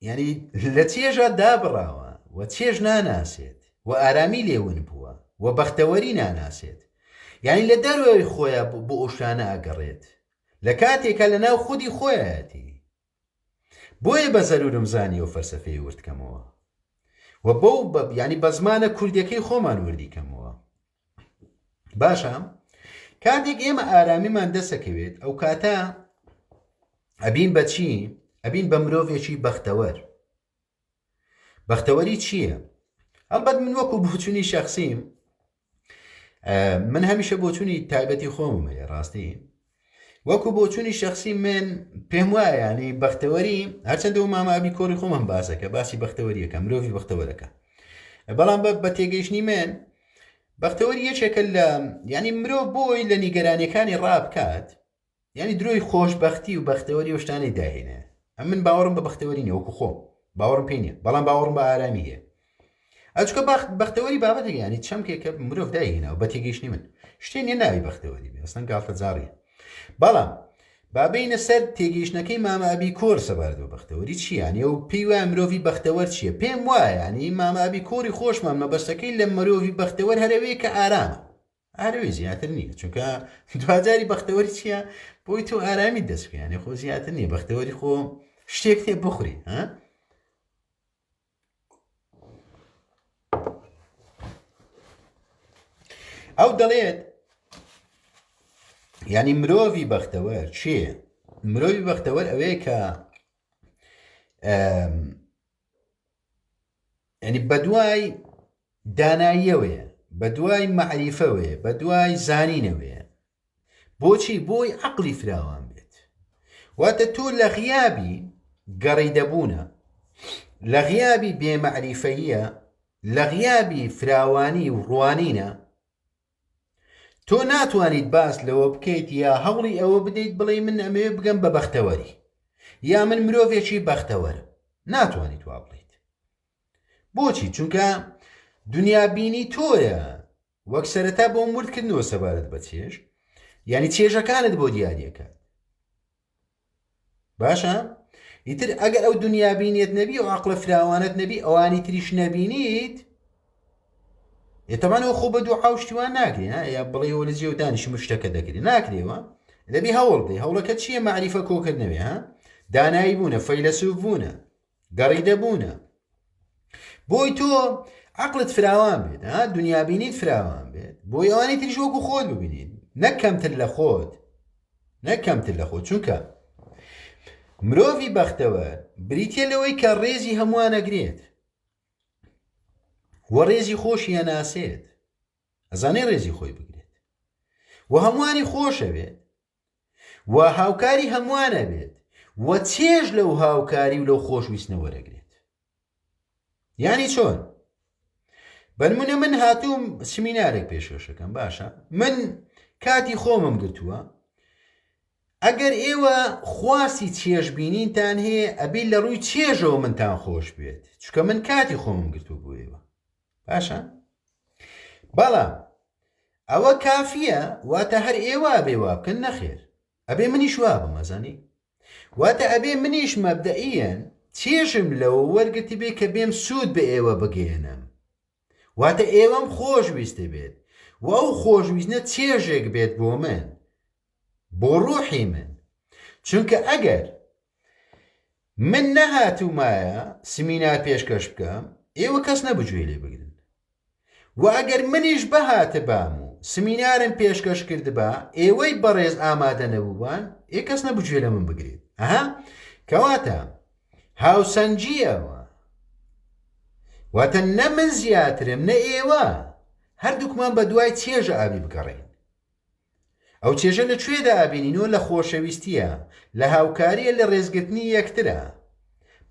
ینی لە چێژە دابڕاوە و چێژ ناناسێت و ئارامی لێون بووە و بەختەوەری ناناسێت یعنی لە دەروەوەی خۆیان بۆ ئۆشانە ئەگەڕێت لە کاتێکە لە ناو خودی خۆیەتی بۆیە بە زەرورم زانی و فەلسەفەی وردکەمەوە و بۆ ینی بە زمانە کوردیەکەی خۆمان وردیکەمەوە باشە کاتێک ئێمە ئارامیمان دەسەکەوێت ئەو کاتە ئەبین بە چی ئەبین بە مرۆڤێکی بەختەوەر بەختەوەری چییە ئەلبەت من وەکو بۆچوونی شەخسیم من هەمیشە بۆچوونی تایبەتی خۆمم هەیە ڕاستی وەکو بۆچوونی شەخسی من پێم وایە ینی بەختەوەری هەرچەندە و مامابی کۆری خۆمم باسەکە باسی بەختەوەریەکە مرۆڤی بەختەوەرەکە بەڵام بە تێگەیشتنی من بەختەوەری یەکێکە لە ینی مرۆڤ بۆی لە نیگەرانیەکانی ڕابکات ینی درۆی خۆشبەختی و بەختەوەری و شتانەی داهێنێ ئەم من باوەڕم بە بەختەوەری نیە وەکو خۆم باوەڕم پێ نییە بەڵام باوەڕم بە ئارامی هەیە ئەچکە بەختەوەری بابەتێک ینی چەمکێکە مرۆڤ داهێنا و بە تێگەیشتنی من شتێ نیە ناوی بەختەوەری بێ ئەستەن گاڵتە جاڕیە بەڵام بابینە سەر تێگەیشتنەکەی مامابی کۆر سەباردەوە بەختەوەری چییانە و پێی وایە مرۆڤی بەختەوەر چییە پێم وایە ینی مامابی کۆری خۆشمان مەبەستەکەی لە مرۆڤی بەختەوەر هەرەوەی کە ئارامە ئاراوی زیاتر نییە چونکە دوجاری بەختەوەری چییە بۆی تۆ ئارامی دەست بکەیانێ خۆ زیاتر نییە بەختەوەری خۆ شتێک تێ بخوری ئەو دەڵێت یعنی مرۆڤی بەختەوەر چییە؟ مرۆڤی بەختەوەر ئەوەیە کە ینی بەدوای داناییەوەیە، بەدوای مەعریفەوەیە، بەدوای زانینەوەیە. بۆچی؟ بۆی عەقڵی فراوان بێت. واتە تۆ لە غیابی گەڕیدەبوونە، لە غیابی بێمەعریفەییە، لە غیابی فراوانی و ڕوانینە، تۆ ناتوانیت باس لەوە بکەیت یا هەوڵی ئەوە بدەیت بڵێ من ئەمەوێ بگەم بە بەختەوەری، یا من مرۆڤێکی بەختەوەرم. ناتوانیت وا بڵیت. بۆچی؟ چونکە دنیابینی تۆیە، وەک سەرەتا بۆ مردکردنەوە سەبارەت بە چێژ، یعنی چێژەکانت بۆ دیاریەکات. باشە؟ ئیتر ئەگەر ئەو دنیابینیت نەبی و عەقڵە فراوانت نەبی، ئەوانی تریش نەبینیت، ئێتەمانەوە خۆ بە دوو حاوشتیوان ناکرێ، یا بڵێ وە لە جێو دانیشم شتەکە دەکرێت، ناکرێەوە. دەبی هەوڵ بدەی. هەوڵەکە چییە؟ مەعریفە کۆکردنەوێ، دانایی بوونە، فەیلسوف بوونە، گەڕیدە بوونە. بۆی تۆ عەقڵت فراوان بێت، دنیابینیت فراوان بێت، بۆی ئەوانی تریش وەکو خۆت ببینیت، نەک کەمتر لە خۆت، نەک کەمتر لە خۆت. چونکە مرۆڤی بەختەوەر بریتە لەوەی کە ڕێزی هەمووان ئەگرێت و ڕێزی خۆشی هەناسێت، ئەزانێ ڕێزی خۆی بگرێت و هەمووانی خۆشە بێت و هاوکاری هەمووانە بێت و چێژ لەو هاوکاری و لەو خۆشویستنە وەرەگرێت. یعنی چۆن؟ بەنمونە من هاتووم سمینارێک پێشکەشەکەم، باشە؟ من کاتی خۆمم گرتووە. ئەگەر ئێوە خواستی چێژبینینتان هەیە، ئەبێ لە ڕووی چێژەوە منتان خۆش بێت، چونکە من کاتی خۆمم گرتووە بۆ ئێوە. باشە؟ بەڵام ئەوە کافیە؟ واتە هەر ئێوە ئەبێ وا بکەن؟ نەخێر، ئەبێ منیش وا بم. ئەزانی؟ واتە ئەبێ منیش مەبدەئیەن چێژم لەوە وەرگرتی بێ کە بێم سوود بە ئێوە بگێنم، واتە ئێوەم خۆشویستە بێت و ئەو خۆشویستنە چێژێک بێت بۆ من، بۆ ڕوحی من. چونکە ئەگەر من نەهاتوومایە سمینار پێشکەش بکەم، ئێوە کەس نەبجوێ لێ بگرن، و ئەگەر منیش بەهاتە بام و سمینارم پێشکەش کردبا، ئێوەی بەڕێز ئامادە نەبووبان، کەس نەبجوێ لە من بگرێت. کەواتە هاوسەنجیەوە، واتە نە من زیاترم نە ئێوە، هەردووکمان بە دوای چێژە ئابی بگەڕین. ئەو چێژە لەکوێدا ئابینینەوە؟ لە خۆشەویستیە، لە هاوکاریە، لە ڕێزگرتنی یەکترە.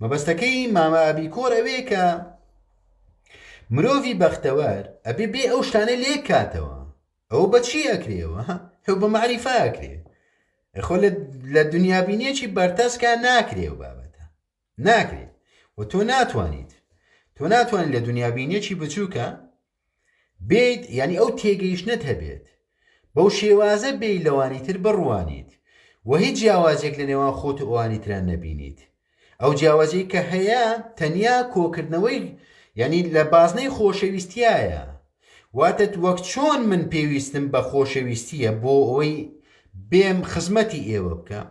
مەبەستەکەی مامە ئابیکۆر ئەوەیە کە مرۆڤی بەختەوەر ئەبێ بێ ئەو شتانە لێ کاتەوە. ئەو بە چی ئەکرێەوە؟ ئەو بە مەعریفە ئەکرێ. خۆ لە دنیابینیەکی بەرتەسکە ناکرێ و بابەتە ناکرێت. و تۆ ناتوانیت لە دنیابینیەکی بچووکە بێت، یعنی ئەو تێگەیشتنت هەبێت بەو شێوازە بێی لەوانی تر بڕوانیت و هیچ جیاوازێک لە نێوان خۆت و ئەوانی تران نەبینیت. ئەو جیاوازەی کە هەیە تەنیا کۆکردنەوەی، یعنی لە بازنەی خۆشەویستیایە. واتە وەک چۆن من پێویستم بە خۆشەویستیە بۆ ئەوەی بێم خزمەتی ئێوە بکە،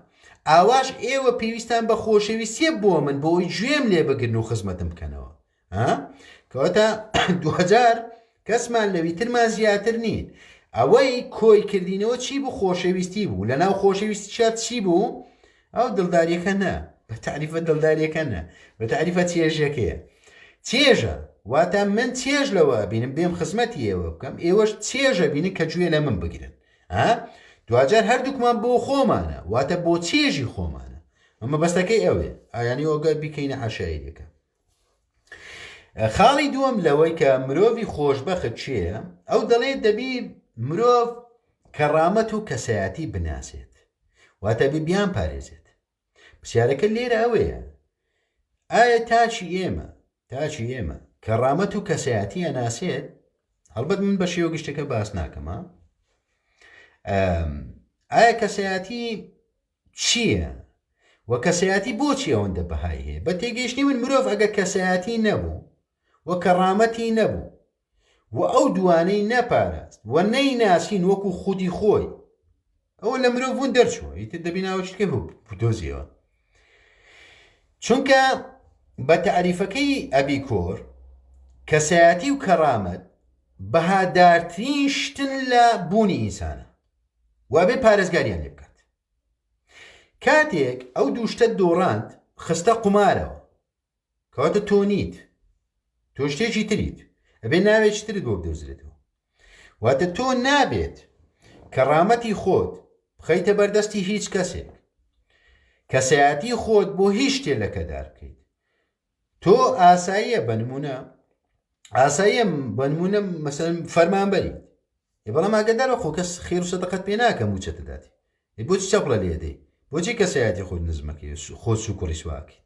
ئاواش ئێوە پێویستان بە خۆشەویستیە بۆ من، بۆ ئەوی گوێم لێ بگرن و خزمەتم بکەنەوە. کەواتە 2000 کەسمان لەوی ترمان زیاتر نین. ئەوەی کۆی کردینەوە چی بوو؟ خۆشەویستی بوو. لە ناو خۆشەویستی شات چی بوو؟ ئەو دڵداریەکە نە، بە تعریفە دڵداریەکە نە، بە تعریفە چێژەکەیە. چێژە، واتە من چێژ لەوە بینم بێم خزمەتی ئێوە بکەم، ئێوەش چێژە بینی کە گوێ لە من بگرن. دوجار هەردووکمان بۆ خۆمانە، واتە بۆ چێژی خۆمانە. ئەمە بەستەکەی ئەوێ، ئایانی ئۆگە بیکەینە عەشایریەکە. خاڵی دووەم لەوەی کە مرۆڤی خۆشبەخت چییە؟ ئەو دەڵێت دەبی مرۆڤ کەڕامەت و کەسایەتی بناسێت، واتە بیان پارێزێت. پرسیارەکە لێرە ئەوەیە، ئایا تاچی ئێمە کەڕامەت و کەسایەتی ئەناسێت؟ هەڵبەت من بە شێوە گشتەکە باس ناکەم. ئایا کەسایەتی چییە؟ و کەسایەتی بۆچی ئەوەندە بەهای هەیە؟ بە تێگەیشتنی من مرۆڤ ئەگە کەسایەتی نەبوو و کەڕامەتی نەبوو و ئەو دوانەی نەپاراست و نەیناسین وەکو خودی خۆی، ئەوە لە مرۆڤ بوون دەرچووە، ئیتر دەبی ناوچکە بوو دۆزیەوە. چونکە بە تعریفەکەی ئەبیکۆر کەسایەتی و کەرامەت بەهادارترین شتن لە بوونی ئینسانە وابێ پارێزگاریان لێ بکات. کاتێک ئەو دووشتە دۆڕاند خستە قومارەوە کەواتە تۆ نیت، تۆ شتێکی تریت، ئەبێ ناوێکی ترت بۆ بدۆزرێتەوە. واتە تۆ نابێت کەرامەتی خۆت بخەیتە بەردەستی هیچ کەسێک، کەسایەتی خۆت بۆ هیچ شتێ لەکەدار بکەیت. تۆ ئاساییە بەنمونە مەسەڵەن فەرمانبەری، بەڵام ئاگادار بە خۆ کەس خێر و سەدەقەت پێ ناکەم موچەتە داتی، بۆچی چەپڵە لێدەی؟ بۆچی کەسایەتی خۆت نزمەکەی خۆت سوکوڕی سواکەی؟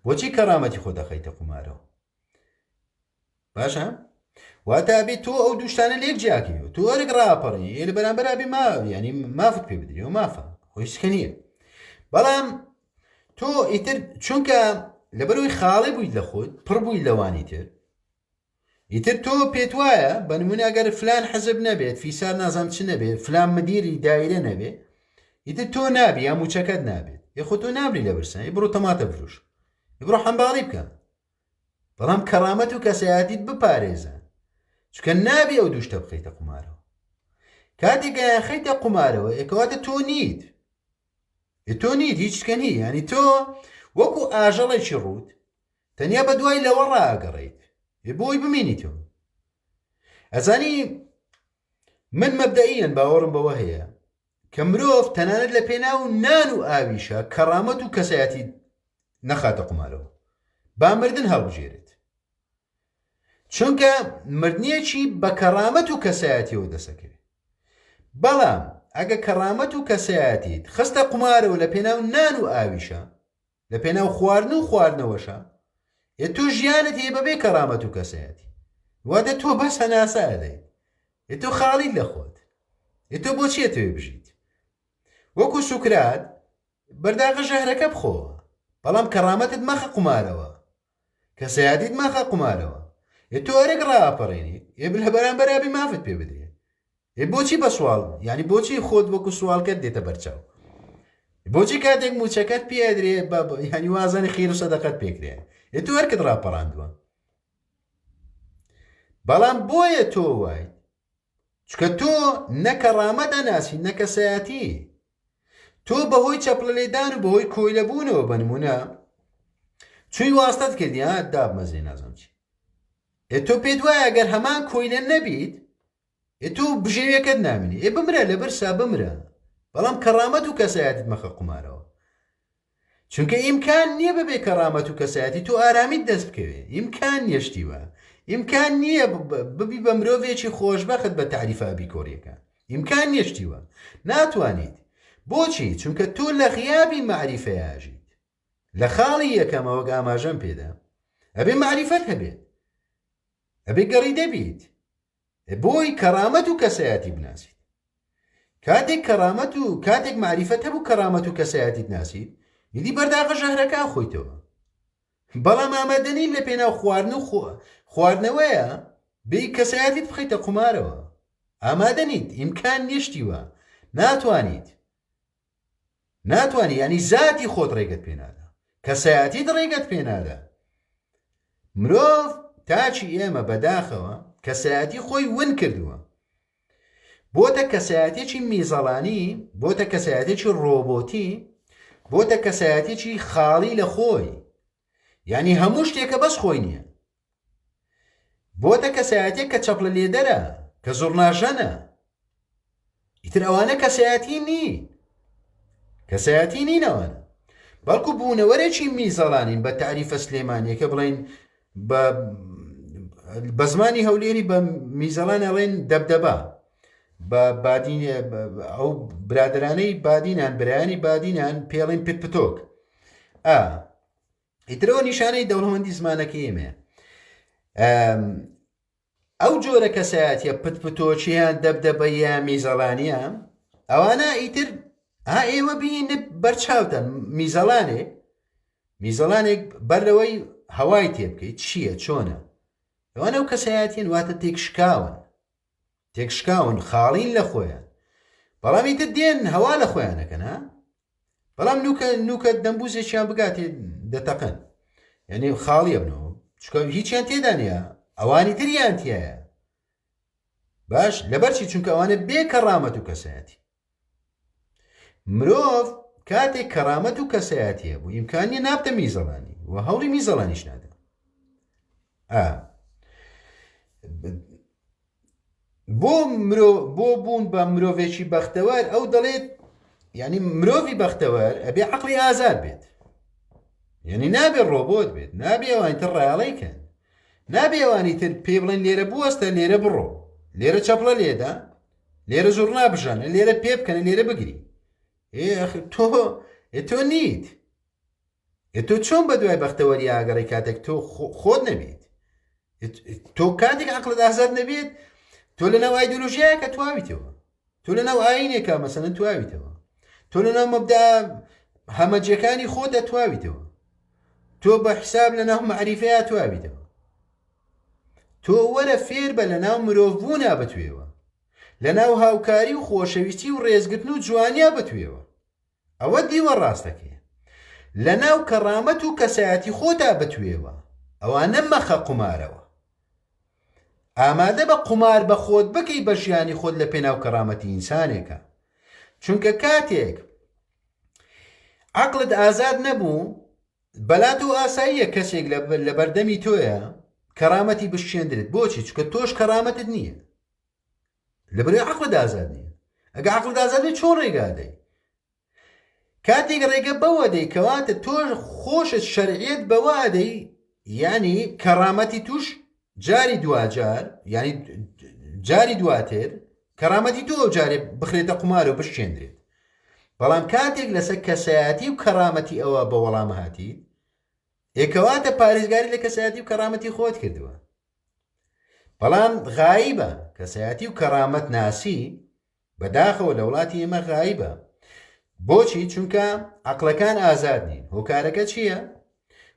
بۆچی کەرامەتی خۆ دەخەیتە قومارەوە؟ باشە؟ واتە بێت تۆ ئەو دووشتانە لێک جیاکەیەوە، تۆ ئەرێک ڕاپەڕی لە بەرامبەر ئابێ ینی مافت پێ بدرێەوە مافە خۆی سکە نییە. بەڵام تۆ ئیتر چونکە لەبەرەوەی خاڵی بوویت لە خۆت پڕ بووی لەوانی تر، ئیتر تۆ پێت وایە بە نمونە ئەگەر فلان حەزب نەبێت، فیسار نازام چ نەبێت، فلان مدیری دایرە نەبێت، ئیتر تۆ نابی یا موچەکەت نابێت، یخۆ تۆ نابری لە برسان، بڕۆ تەماتە فروش، بڕۆ حەمباڵی بکە، بەڵام کەرامەت و کەسایەتیت بپارێزە، چکە نابی ئەو دووشتە بخەیتە قومارەوە. کاتێکە خەیتە قومارەوە ئێکەواتە تۆ نیت، هیچ شتێک نییە، ینی تۆ وەکو ئاژەڵێکی ڕوت تەنیا بە دوای لەوە ڕاگەڕێیت بۆی بمینیتەوە. ئەزانی من مەبدەئیەن باوەڕم بەوە هەیە کە مرۆڤ تەنانەت لە پێناو نان و ئاویشە کەرامەت و کەسایەتی نەخاتە قومارەوە، با مردن هەڵبژێرێت، چونکە مردنیەکی بە کەرامەت و کەسایەتیەوە دەسەکەوێت. بەڵام ئەگە کەرامەت و کەسایەتیت خستە قومارەوە لە پێناو نان و ئاویشە، لە پێناو خواردن و خواردنەوەشە، تۆ ژیانت هەیە بەبێ کەرامەت و کەسایەتی، واتە تۆ بەس هەناسە ئەدەیت، تۆ خاڵیت لە خۆت، تۆ بۆچیە توێ بژیت؟ وەکو سوکرات بەرداغە ژەهرەکە بخۆوە، بەڵام کەرامەتت مەخە قومارەوە، کەسایەتیت مەخە قومارەوە، تۆ ئەرێک ڕاپەڕێنی لە بەرامبەر ئابی مافت پێ بدرێ. بۆچی بە سوال، ینی بۆچی خۆت وەکو سوالکەت دێتە بەرچاو؟ بۆچی کاتێک موچەکەت پێدرێ ینی وازانی خیر و سەدەقەت پێکرێ تۆ هەرکت ڕاپەڕاندووە؟ بەڵام بۆیە تۆ وای چکە تۆ نە کەرامەت ئەناسی نە کەسایەتی، تۆ بەهۆی چەپڵە لێدان و بەهۆی کۆی لەبوونەوە بە نمونە چووی واستەت کردی دابمەزێ نازم چی، تۆ پێت وایە ئەگەر هەمان کۆی لە نەبیت تۆ بژێویەکەت نامێنی، بمرە لە بەرسا بمرە، بەڵام کەرامەت و کەسایەتیت مەخە قومارەوە، چونکە ئیمکان نییە بەبێ کەرامەت و کەسایەتی تۆ ئارامیت دەست بکەوێ، ئیمکان نیەشتیوە، ئیمکان نییە ببی بە مرۆڤێکی خۆشبەخت بە تعریفە ئەبیکۆریەکە، ئیمکان نیەشتیوە، ناتوانیت. بۆچی؟ چونکە تۆ لە غیابی معریفەیەژیت، لە خاڵی یەکەمەوە ئاماژەم پێدا ئەبێ معریفەت هەبێت، ئەبێ گەڕی دەبیت، بۆی کەرامەت و کەسایەتی بناسیت. کاتێک معریفەت هەبوو کەرامەت و کەسایەتیت ناسیت، یدی بەرداغە ژەهرەکە خۆیتەوە. بەڵام ئامادەنین لە پێناو خواردن و خواردنەوەیە بێ کەسایەتیت بخەیتە قومارەوە، ئامادەنیت، ئیمکان نیشتیوە، ناتوانی، ینی زاتی خۆت ڕێگەت پێنادا، کەسایەتیت ڕێگەت پێنادا. مرۆڤ تاچی ئێمە بەداخەوە کەسایەتی خۆی ون کردووە، بۆتە کەسایەتێکی میزەڵانی، بۆتە کەسایەتێکی ڕۆبۆتی، بۆتە کەسایەتێکی خاڵی لە خۆی، ینی هەموو شتێکە بەس خۆی نییە، بۆتە کەسایەتێک کە چەپڵە لێدەرە، کە زۆرناژەنە، ئیتر ئەوانە کەسایەتی نینەوەنە، بەڵکو بوونەوەرێکی میزەڵانین بە تعریفە سلێمانیەکە بڵێن بە زمانی هەولێری بە میزەڵان ئەڵێن دەبدەبە، بە ئەو برادرانەی بادینان برایانی بادینان پێڵین پتۆک. ئیترەوە نیشانەی دەوڵەمەندی زمانەکە ئێمە ئەو جۆرە کەسایەتیە پتۆچیان دەبدەبەیە میزەڵانیە، ئەوانە ئیتر ئێوە بینە بەرچاوتەن میزەڵانێک بەرەوەی هەوای تێبکەیت چییە چۆنە، ئەوانە و کەسایەتین واتە تێکشکاون خاڵین لە خۆیان، بەڵام ئیتر دێن هەوا لە خۆیانەکەن، بەڵام نوکە دەمبوزێکیان بگاتێ دەتەقن یعنی خاڵیە بنەوە چکە هیچیان تێدا نیە ئەوانی تریان تایە باش لەبەرچی چونکە ئەوانە بێ کەڕامەت و کەسایەتی مرۆڤ کاتێک کەڕامەت و کەسایەتیە بوو ئیمکانی نابتە میزەڵانی و هەوڵی میزەڵانیش نادا بۆ بوون بە مرۆڤێکی بەختەوەر ئەو دەڵێت یعنی مرۆڤی بەختەوەر ئەبێ عەقڵی ئازاد بێت یعنی نابێ ڕۆبۆت بێت نابێ ئەوانی تر ڕایەڵەیکەن نابێ ئەوانی تر پێ بڵێن لێرە بوەستە لێرە بڕۆ لێرە چەپڵە لێدا لێرە زۆر نابژانە لێرە پێ بکەنە لێرە بگری تۆ نیت تۆ چۆن بە دوای بەختەوەری ئاگەڕی کاتێک تۆ خۆت نەبێت تۆ کاتێک عەقڵت ئازاد نەبێت تۆ لەناو ئایدۆلۆژیایەکە تواویتەوە تۆ لەناو ئاینێکە مەسەلەن تواویتەوە تۆ لەناو مەبدا هەمەجیەکانی خۆتە تواویتەوە تۆ بە حساب لەناو مەعریفەیە تواویتەوە تۆ وەرە فێر بە لەناو مرۆڤبوونا بتوێەوە لەناو هاوکاری و خۆشەویستی و ڕێزگرتن و جوانیا بتوێەوە ئەوە دیوە ڕاستەکەیە لەناو کەڕامەت و کەسایەتی خۆتا بتوێەوە ئەوانە مەخە قومارەوە ئامادە بە قومار بە خۆت بکەی بە ژیانی خۆت لە پێناو کەڕامەتی ئینسانێکە چونکە کاتێک عەقڵت ئازاد نەبوو بەلات و ئاساییە کەسێک لە بەردەمی تۆیە کەرامەتی بشێندرێت بۆچی چکە تۆش کەرامەتت نییە لەبەرەوەی عەقڵت ئازاد نییە ئەگە عەقڵت ئازاد بێت چۆن ڕێگادەی کاتێک ڕێگە بەوە دەی کەواتە تۆش خۆشت شەرعیت بەوە دەی یعنی کەرامەتی توش جاری دوجار یعنی جاری دواتر کەرامەتی تۆ جارێ بخرێتە قومار و بشێندرێت بەڵام کاتێک لەسەر کەسایەتی و کەرامەتی ئەوە بە وەڵام هاتی ئێکەواتە پارێزگاری لە کەسایەتی و کەرامەتی خۆت کردووە بەڵام غایبە کەسایەتی و کەرامەت ناسی بەداخەوە لە وڵاتی ئێمە غایبە بۆچی چونکە عەقڵەکان ئازاد نین هۆکارەکە چییە؟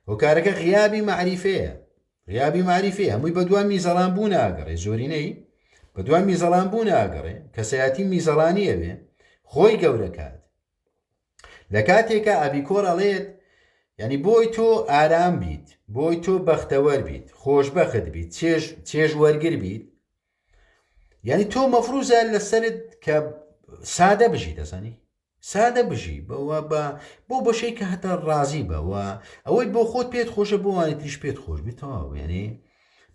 هۆکارەکە غیابی مەعریفەیە غیابی مەعریفەیە هەمووی بەدوای میزەڵان بوو ناگەڕێ زۆرینەی بەدوای میزەڵان بوو ناگەڕێ کەسایەتی میزەڵانیە بێ خۆی گەورەکات لە کاتێکە ئەبیکۆر ئەڵێت یعنی بۆی تۆ ئارام بیت بۆی تۆ بەختەوەر بیت خۆشبەخت بیت چێژ وەرگر بیت یعنی تۆ مەفروزە لەسەرت کە سادە بژی دەزانی سادە بژی بەوە بۆ بەشەی کە هەتا ڕازی بەوە ئەوەی بۆ خۆت پێت خۆشە بۆ وانی تریش پێت خۆش بیتەوە یعنی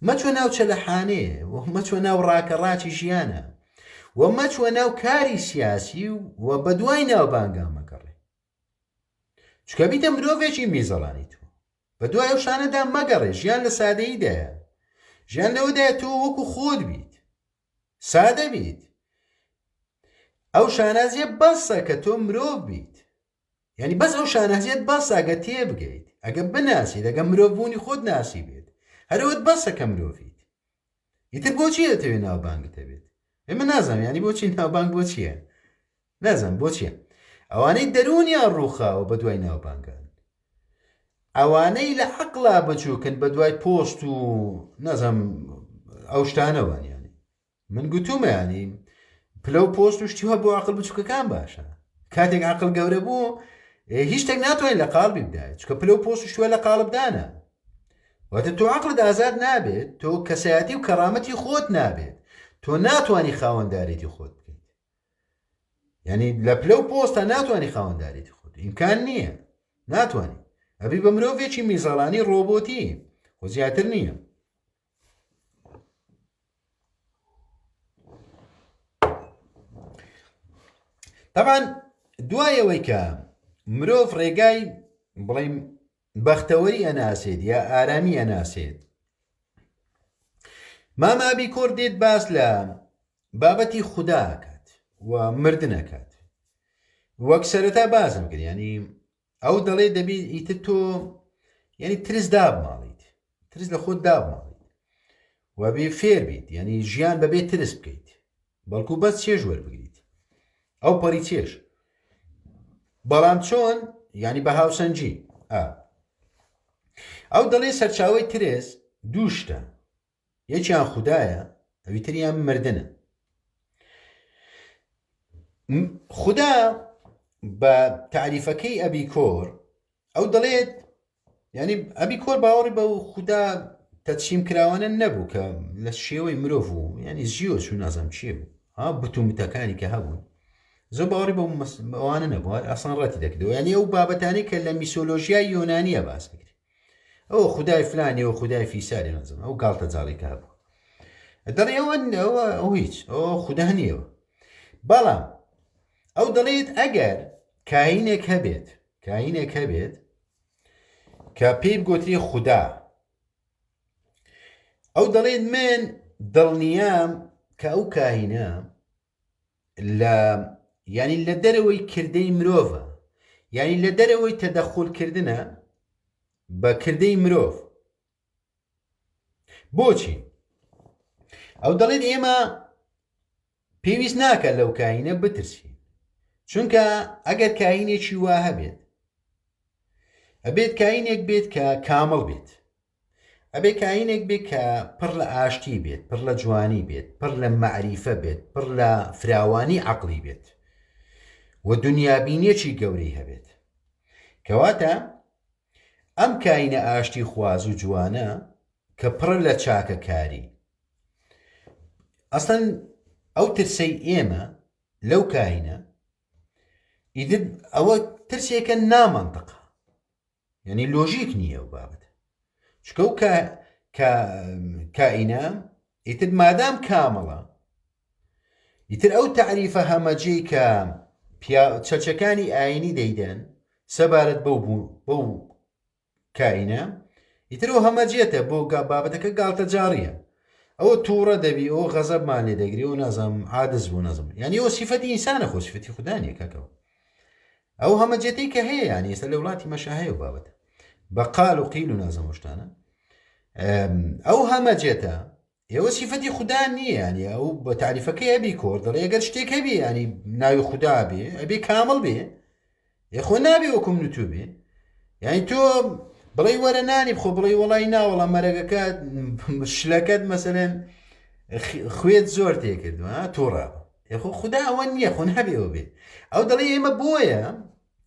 مەچوە ناو چەلەحانەیە مەچوە ناو ڕاکەڕاکی ژیانە و مەچوە ناو کاری سیاسی و بەدوای ناو بانگا مەگەڕێ چکە بیتە مرۆڤێکی میزەڵانی تۆ بەدوای ئەو شانەدا مەگەڕێ ژیان لە سادەییدایە ژیان لەوەدایە تۆ وەکو خۆت بیت سادە بیت ئەو شانازیە بەسە کە تۆ مرۆڤ بیت یعنی بەس ئەو شانازیەت بەسە ئەگە تێ بگەیت ئەگە بناسیت ئەگە مرۆڤبوونی خۆت ناسی بێت هەرەوەت بەسە کە مرۆڤیت ئیتر بۆچی دەتەوێت ناوبانگت هەبێت ئێمە نازانم ینی بۆچی ناوبانگ بۆ چییە نازانم بۆ چییە ئەوانەی دەرونیان ڕووخاوە بە دوای ناوبانگان ئەوانەی لە عەقڵا بچووکن بە دوای پۆست و نازانم ئەو شتانەوان یانی من گوتومە ینی پلە و پۆست و شتیوە بۆ عەقڵ بچووکەکان باشە کاتێک عەقڵ گەورە بوو هیچ شتێک ناتوانین لە قاڵبی بدایت چکە پلە و پۆست و شتووە لە قاڵبدانە واتە تۆ عەقڵت ئازاد نابێت تۆ کەسایەتی و کەڕامەتی خۆت نابێت تۆ ناتوانی خاوەندارێتی خۆت بکەیت یعنی لە پلە و پۆستە ناتوانی خاوەندارێتی خۆت ئیمکان نییە ناتوانی ئەبی بە مرۆڤێکی میزەڵانی ڕۆبۆتی خۆ زیاتر نییە طبعا دوایەوەی کە مرۆڤ ڕێگای بڵێم بەختەوەری ئەناسێت یا ئارامی ئەناسێت مام ئابیکۆر دێت باس لە بابەتی خودا ئەکات و مردنەکات وەک سەرەتا بازم کرد ینی ئەو دەڵێ دەبی ئیتر تۆ یعنی ترس دابماڵیت ترس لە خۆت دابماڵیت و بێ فێر بیت یعنی ژیان بەبێ ترس بکەیت بەڵکو بەس چێژ وەربگریت ئەو پەڕی چێژ بەڵام چۆن ینی بە هاوسەنجی ئەو دەڵێ سەرچاوەی ترس دوو شتە یەکیان خودایە ئەوی تریان مردنە خدا بە تعریفەکەی ئەبیکۆر ئەو دەڵێت یعنی ئەبیکۆر باوەڕی بە خوددا تەچیم کراوانە نەبوو کە لە شێوەی مرۆڤ و ینی زیۆ چوو نازەم چیە بوو بتومتەکانی کە هەبوون زۆر باوەڕی بە ئەوانە نەبووە ئاسان ڕەتی دەکردەوە ینی ئەو بابەتانی کە لە میسۆلۆژیای یۆنانیە باس دەکرێت ئەو خودای فلانی و خودای فیساری نازم ئەو گاڵتە جاڵی کە هەبوو دەڵێ ئەو هیچ ئەو خوددا نییەوە بەڵام ئەو دەڵێت ئەگەر کاینێک هەبێت کە پێی گوتری خوددا ئەو دەڵێت من دڵنیام کە ئەو کاینە ینی لە دەرەوەی کردەی مرۆڤە ینی لە دەرەوەی تەدەخولکردنە بە کردەی مرۆڤ بۆچی ئەو دەڵێت ئێمە پێویست ناکە لەو کاینە بترسین چونکە ئەگەر کاینێکی وا هەبێت ئەبێت کاینێک بێت کە کامڵ بێت ئەبێ کاینێک بێت کە پڕ لە ئاشتی بێت پڕ لە جوانی بێت پڕ لە مەعریفە بێت پڕ لە فراوانی عەقڵی بێت و دنیابینیەکی گەورەی هەبێت کەواتە ئەم کاینە ئاشتی خواز و جوانە کە پڕ لە چاکەکاری ئەسڵەن ئەو ترسەی ئێمە لەو کاینە ئیدر ئەوە ترسێکە نامەنتەقە یعنی لۆژیک نییە و بابەت چکە و کائینە ئیتر مادام کامەڵە ئیتر ئەو تعریفە هەمەجێی کە چەچەکانی ئاینی دەیدەن سەبارەت بەو کائینە ئیتر ئەو هەمەجێتە بۆ بابەتەکە گاڵتە جاڕیە ئەوە تووڕە دەبی ئەو غەزەبمان لێ دەگری و نازم عادز بوو نەزم یعنی ئەو سیفەتی ئینسانە خۆ سیفەتی خوددانیە کاکەوە ئەو هەمەجێتەی کە هەیە ینی ئێستا لە وڵاتی مەشا هەیە و بابەتە بە قال و قیل و نازم شتانە ئەو هەمەجێتە ئێوە سیفەتی خوددا نییە ینی ئەو بە تعریفەکەی ئەبی کۆر دەڵێ ئەگەر شتێک هەبێ ینی ناوی خوددا بێ ئەبێ کامڵ بێ یخۆ نابێ وەکم نوتو بێ یعنی تۆ بڵێ وەرە نانی بخۆ بڵێ وەڵی ناوەڵە مەرەگەکە شلەکەت مەسەلەن خوێت زۆر تێکردوە تووڕا یخۆ خوددا ئەوە نییە خۆ نابێەوە بێ ئەو دەڵێ ئێمە بۆیە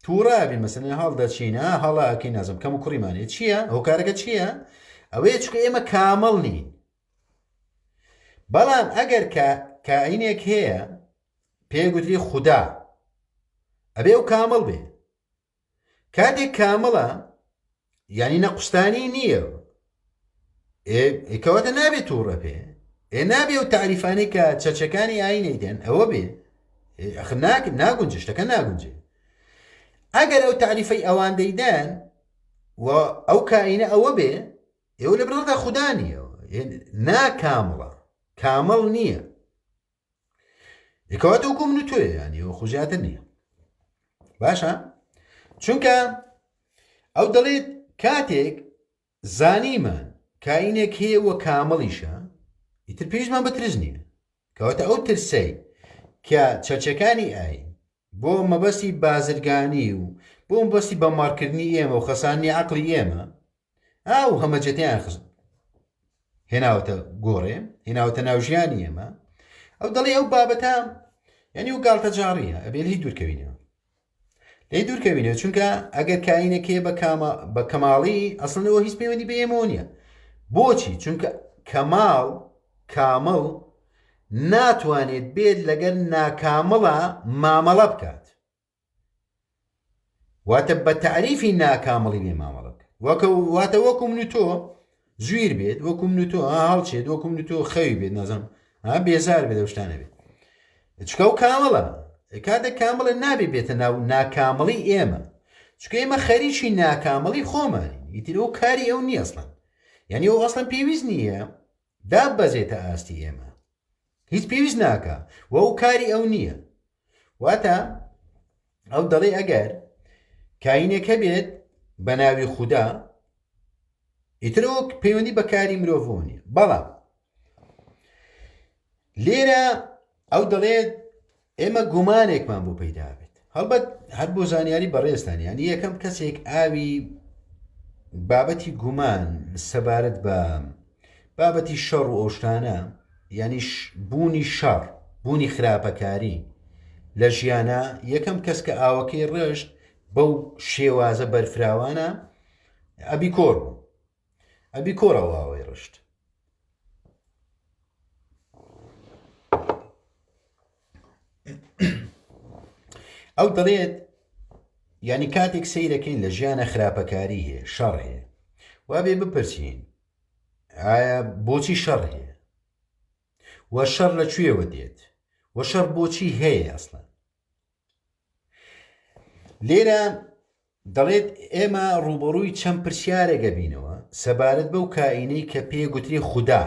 تووڕابی مەسەلەن هەڵ دەچینە هەڵاکەی نازم کەم و کوڕیمانێت چییە ئەو کارەکە چییە ئەوەیە چکە ئێمە کامڵ نین بەڵام ئەگەر کائینێک هەیە پێگوتری خوددا ئەبێ ئەو کامڵ بێ کاتێک کامڵە ینی نەقوستانی نییە کەواتە نابێت تووڕە پێ نابێ و تعریفانەی کە چەچەکانی ئاینەی دێن ئەوە بێ ناگونجێ شتەکە ناگونجێ ئەگەر ئەو تعریفەی ئەوان دەیدەن و ئەو کائینە ئەوە بێ ئێوە لە بڕۆدا خوددا نییە ناکامڵە کامڵ نییە کەواتە وەکوم نوتۆیە ینی ئەوە خوژاتر نییە باشە چونکە ئەو دەڵێت کاتێک زانیمان کائینێک هەیە وە کامڵیشە ئیتر پێویستمان بە ترس نییە کەواتە ئەو ترسەی کە چەچەکانی ئاین بۆ مەبەستی بازرگانی و بۆ مەبەستی بەمارکردنی ئێمە و خەسانی عەقڵی ئێمە ئاو هەمەجێتیان خزم هێناوەتە گۆڕێ هێناوەتە ناو ژیانی ئێمە ئەو دەڵێ ئەو بابەتە ینی و گاڵتە جاڕیە ئەبێ لی دوورکەوینەوە لی دوورکەوینەوە چونکە ئەگەر کائینێکێ بە کەماڵی ئەسڵەوە هیچ پەیوەندی بە ئێمەوە نییە بۆچی چونکە کامڵ ناتوانێت بێت لەگەر ناکامڵە مامەڵە بکات واتە بە تعریفی ناکامڵی بێ مامەڵە بکات واتە وەکوم نوتۆ زویر بێت وەکوم نوتۆ هەڵچێت وەکوم نوتۆ خەوی بێت نازم بێزار بێت شتانە بێت چکە و کامڵە کاتێک کامڵە نابێ بێتە ناو ناکامڵی ئێمە چکە ئێمە خەریکی ناکامڵی خۆمانی ئیتر ئەو کاری ئەو نییە ئەسڵەن یعنی ئەو ئەسڵەن پێویست نییە دابەزێتە ئاستی ئێمە هیچ پێویست ناکە و ئەو کاری ئەو نییە واتە ئەو دەڵێ ئەگەر کائینێکە بێت بە ناوی خوددا ئیتر ئەو پەیوەندی بە کاری مرۆڤ نییە بەڵام لێرە ئەو دەڵێت ئێمە گومانێکمان بۆ پەیدا بێت هەڵبەت هەر بۆ زانیاری بەڕێستانی ینی یەکەم کەسێک ئاوی بابەتی گومان سەبارەت بە بابەتی شەڕ و ئەوشتانە ینی بوونی شەڕ بوونی خراپەکاری لە ژیانە یەکەم کەس کە ئاوەکەی ڕشت بەو شێوازە بەرفراوانە ئەبی کۆر بوو، ئەبی کۆرەوە ئاوەی ڕشت. ئەو دەڵێت یعنی کاتێک سەیرەکەین لە ژیانە خراپەکاری هەیە، شەڕ هەیە، وابێ بپرسین ئایا بۆچی شەڕ هەیە، وە شەڕ لەکوێوە دێت، وە شەڕ بۆچی هەیە ئەسڵەن. لێرە دەڵێت ئێمە ڕوبەڕووی چەند پرسیارێکە بینەوە سەبارەت بەو کائینەی کە پێ گوترێ خودا.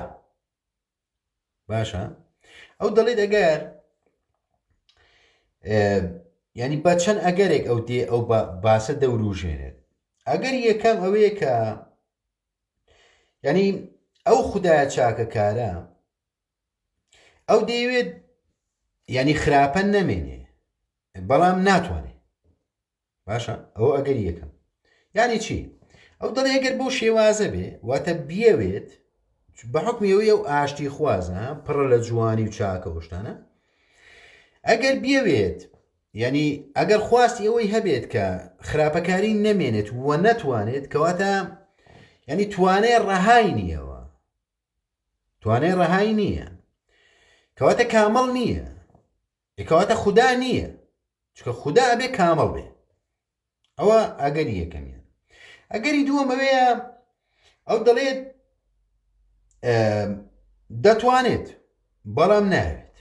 باشە ئەو دەڵێت ئەگەر ینی بە چەند ئەگەرێک ئەو دێ ئەو باسە دەوروژێنێت. ئەگەر یەکەم ئەوەیە کە ینی ئەو خودایە چاکەکارە ئەو دەیەوێت ینی خراپە نەمێنێ بەڵام ناتوانێت. باشە ئەوە ئەگەر یەکەم یانی چی؟ ئەو دەڵێ ئەگەر بۆ شێوازە بێ واتە بیەوێت بە حکمیەوەی ئەو ئاشتی خوازە پڕە لە جوانی و چاکە وشتانە، ئەگەر بیەوێت ینی ئەگەر خواستی ئەوەی هەبێت کە خراپەکاری نەمێنێت وە نەتوانێت کەواتە ینی توانێ ڕەهای نییەوە، توانێ ڕەهای نییە، کەواتە کامەڵ نییە، کەواتە خودا نییە، چکە خودا ئەبێ کامەڵ بێ. ئەوە ئەگەری یەکەمیان. ئەگەری دووەمەوەیە ئەو دەڵێت دەتوانێت بەڵام ناوێت.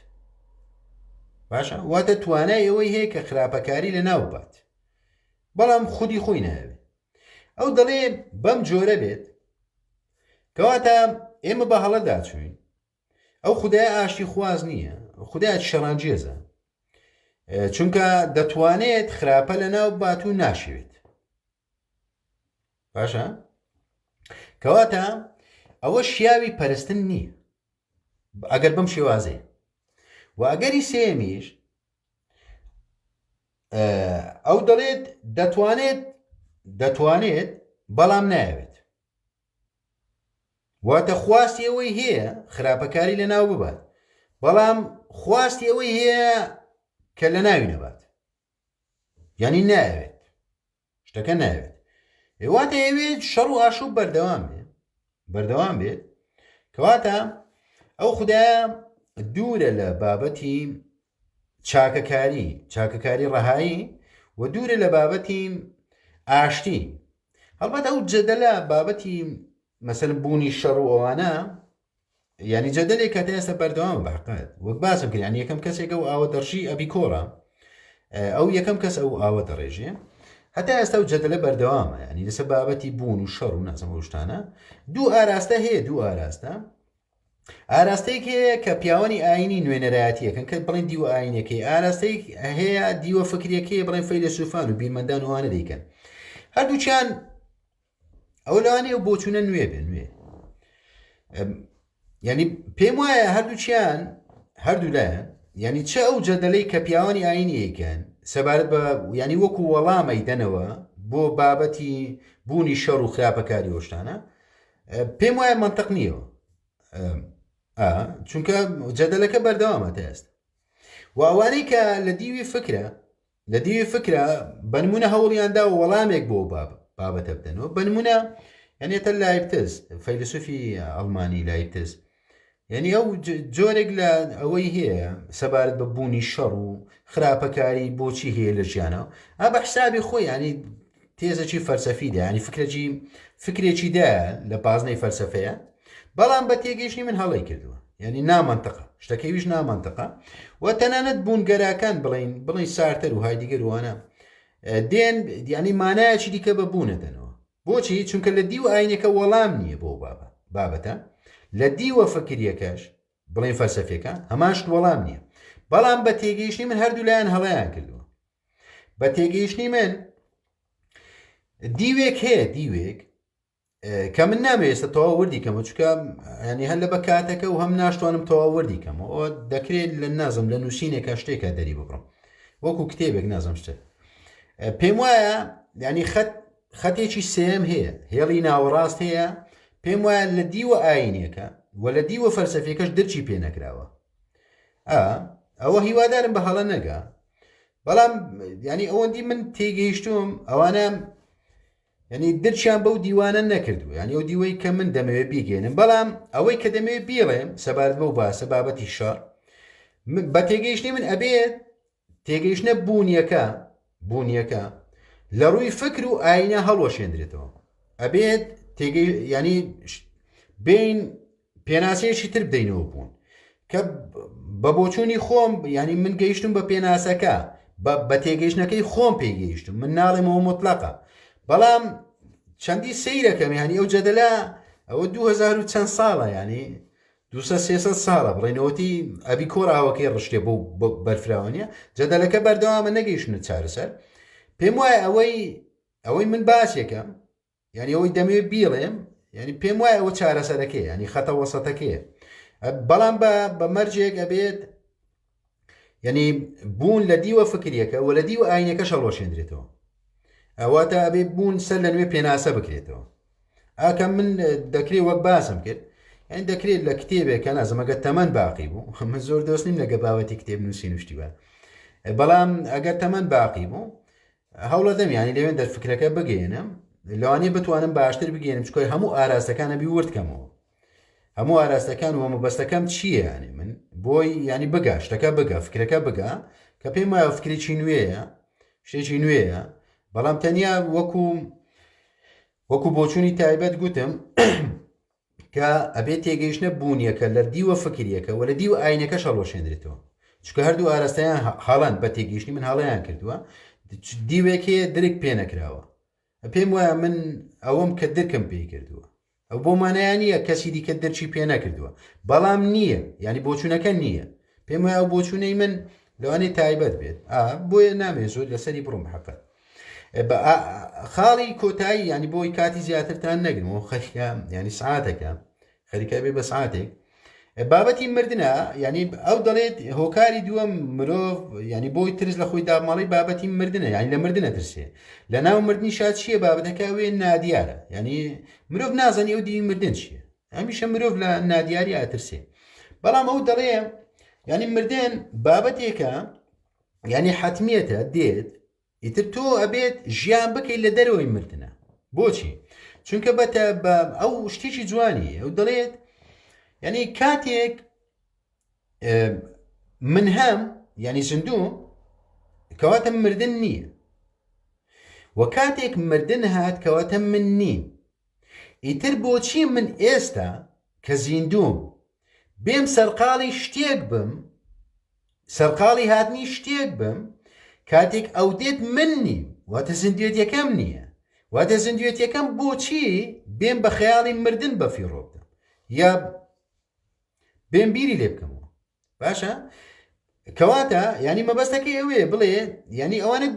باشە واتە توانای ئەوەی هەیە کە خراپەکاری لە ناو بات بەڵام خودی خۆی ناوێت. ئەو دەڵێ بەم جۆرە بێت کەواتە ئێمە بە هەڵەدا چوین ئەو خودای ئاشتی خواز نییە، خودای شەڕانجێزە، چونکە دەتوانێت خراپە لە ناو بات و ناشوێت. باشە کەواتە ئەوە شیاوی پەرستن نییە ئەگەر بەم شێوازەیە. و ئەگەری سێمیش ئەو دەڵێت دەتوانێت بەڵام ناوێت، واتە خواستی ئەوەی هەیە خراپەکاری لە ناو ببات بەڵام خواستی ئەوەی هەیە کە لە ناوی نەبات، یعنی ناوێت شتەکە ناوێت. واتە ئەوێت شەڕ و ئاشوب بەردەوام بێت کەواتە ئەو خودایە دوورە لە بابەتی چاکەکاری ڕەهایی و دوورە لە بابەتی ئاشتی. هەڵبەت ئەو جەدەلە بابەتی مەسەلەن بوونی شەڕ و ئەوانە ینی جەدەلێک کە تا ئێستا بەردەوامە باقات وەک باسم کرد، ینی یەکەم کەسێکە و ئاوە دەڕژی ئەبی کۆڕە، ئەو یەکەم کەس ئەو ئاوە دەڕێژێ هەتا ئێستا و جەدەلە بەردەوامە، ینی لەسەر بابەتی بوون و شەڕ و نازەمە شتانە. دوو ئاراستە هەیە، دوو ئاراستەیەک هەیە کە پیاوانی ئاینی نوێنەرایەتیەکەن کە بڵێن دیوە ئاینەکەی، ئاراستەیەک هەیە دیوە فکرەکەی بڵێن فەیلسوفان و بیرمەندان وانە دەیکەن. هەردووچیان ئەو لەوانەیە و بۆچوونە نوێ بێ نوێ، ینی پێم وایە هەردووچیان هەردوو لایەن ینی چه ئەو جەدەلەی کە پیاوانی ئاینی ئەیکەن سەبارەت بە ینی وەکو وەڵامەی دەنەوە بۆ بابەتی بوونی شەڕ و خراپەکاری وشتانە پێم وایە منطق نییەوە، چونکە جەدەلەکە بەردەوامە تا ئێستا. و ئەوانەی کە لە دیوی فکرە بەنمونە هەوڵیاندا و وەڵامێک بۆ بابەتە بدەنەوە. بەنمونە یعنێتە لایبتز فەیلسوفی ئەڵمانی لایبتز، یعنی ئەو جۆرێک لە ئەوەی هەیە سەبارەت بە بوونی شەڕ و خراپەکاری بۆچی هەیە لە ژیانەوە بە حسابی خۆی، ینی تێزەکی فەلسەفیدا، ینی فکرێکی دا لە پازنەی فەلسەفەیە، بەڵام بە تێگەیشتنی من هەڵی کردووە، یعنی نامەنتەقە، شتەکەیویش نامەنتەقە. و تەنانەت بوونگەراکان بڵین سارتەر و هایدیگەر وانە دێن ینی مانایەکی دیکە بە بوونە دەنەوە. بۆچی؟ چونکە لە دیوە ئاینەکە وەڵام نییە بۆ بابەتە، لە دیوە فکریەکەش بڵین فەلسەفیەکە هەماشت وەڵام نییە، بەڵام بە تێگەیشتنی من هەردوو لایەن هەڵەیان کردووە. بە تێگەیشتنی من دیوێک هەیە، دیوێک کە من نامەوێستە تەواو وردی کەمە، چونکە ینی هەر لە بە کاتەکە و هەم ناشتوانم تەواو وردی کەمە، ئەوە دەکرێت لە نازم لە نووسینێکە شتێکە دەری ببڕم وەکو کتێبێک نازم شتێک. پێم وایە ینی خەتێکی سێم هەیە، هێڵی ناوەڕاست هەیە، پێم وایە لە دیوە ئاینێکە و لە دیوە فەلسەفیەکەش دەرچی پێ نەکراوە. ئەوە هیوادارم بە هەڵە نەگا بەڵام ینی ئەوەندی من تێگەیشتوم ئەوانە ینی دەرچیان بەو دیوانە نەکردو، ینی ئەو دیوەی کە من دەمەوێت بیگەێنم، بەڵام ئەوەی کە دەمەوێت بیڵێم سەبارەت بەو باسە بابەتی شەڕ بە تێگەیشتنی من ئەبێت تێگەیشتنە بوونیەکە لە ڕووی فکر و ئاینە هەڵوەشێندرێتەوە، ئەبێت ینی بین پێناسەیەکی تر بدەینەوە بوون کە بە بۆچوونی خۆم ینی من گەیشتم بە پێناسەکە بە تێگەیشتنەکەی خۆم پێگەیشتم، من ناڵێمەوە مطلقە، بەڵام چەندی سەیرەکەم ینی ئەو جەدەلا ئەوە 2000 و چەند ساڵە ینی 200 ساڵە بڵێنەوەتی ئەبی کۆڕاوەکەی ڕشتێ بۆ بەرفراوانە جەدەلەکە بەردەوامە نەگەیشتنە چارەسەر. پێم وایە ئەوەی من باسێکم ینی ئەوەی دەمەوێت بیڵێم ینی پێم وایە ئەوە چارەسەرەکەی ینی خەتە وەسەتەکەیە، بەڵام بە مەرجێک ئەبێت ینی بوون لە دیوە فکریەکە و لە دیوە ئاینەکە شەڵۆشێندرێتەوە، ئەواتە ئەبێ بوون سەر لە نوێ پێناسە بکرێتەوە. ئاکەم من دەکرێت وەک باسم کرد ئەین دەکرێت لە کتێبێکە نازمەگە تەمەەن باقی بوو من زۆر دۆست نیم لەگە باوەتی کتێب نووسی نوشتیوە، بەڵام ئەگەر تەمەەن باقی بوو هەوڵە دەم ینی لەوێن دەرفکرەکە بگەێنم لەوانێ بتوانم باشتر بگەێنم چکۆی هەموو ئاراستەکانە بی وردکەمەوە، هەموو ئاراستەکان وە مەبەستەکەم چییە ینی من بۆی ینی بگا شتەکە بگە فکرەکە بگا کە پێم وایە فکرێکی نوێیە شتێکی نوێیە، بەڵام تەنیا وەکو بۆچوونی تایبەت گوتم کە ئەبێت تێگەیشتنە بوونیەکە لە دیوە فکریەکە و لە دیوە ئاینەکە شەڵۆشێنرێتەوە، چکە هەردوو ئاراستەیان هەڵان بە تێگەیشتنی من هەڵیان کردووە، دیوێکێ درک پێ نەکراوە، پێم وایە من ئەوەم کە درکم پێی کردووە، ئەو بۆ مانایان نییە کەسی دیکە دەرچی پێ نەکردووە، بەڵام نییە ینی بۆچوونەکە نییە، پێم وایە ئەو بۆچوونەی من لەوانەیە تایبەت بێت بۆیە نامێ زۆر لەسەری بڕۆم حەقەت خاڵی کۆتایی ینی بۆی کاتی زیاترتان نەگرمەوە خەریکە ینی سعاتەکە خەریکە بێ بە سعاتێک بابەتی مردنە، ینی ئەو دەڵێت هۆکاری دووەم مرۆڤ ینی بۆی ترس لە خۆی داماڵی بابەتی مردنە ینی لە مردنە ترسێ لە ناو مردنی شاد چییە بابەتەکە وێ نادیارە، ینی مرۆڤ نازانی ئەو دی مردن چییە، هەمیشە مرۆڤ لە نادیاری ئاترسێ، بەڵام ئەو دەڵێ ینی مردن بابەتێکە ینی حتمیەتە دێت ئیتر تۆ ئەبێت ژیان بکەیت لە دەرەوەی مردنە، بۆچی؟ چونکە بەتە بە ئەو شتێکی جوانی ئەو دەڵێت ینی کاتێک من هەم ینی زیندوو کەواتە مردن نییە و کاتێک مردن هات کەواتە من نیم، ئیتر بۆچی من ئێستا کە زیندووم بێم سەرقاڵی شتێک بم سەرقاڵی هاتنی شتێک بم کاتێک ئەو دێت من نیم واتە زیندوێتیەکەم نییە، واتە زیندوێتیەکەم بۆچی بێم بە خەیاڵی مردن بەفیڕۆ بدەم یا بێم بیری لێ بکەمەوە، باشە؟ کەواتە ینی مەبەستەکەی ئەوێ بڵێ ینی ئەوانە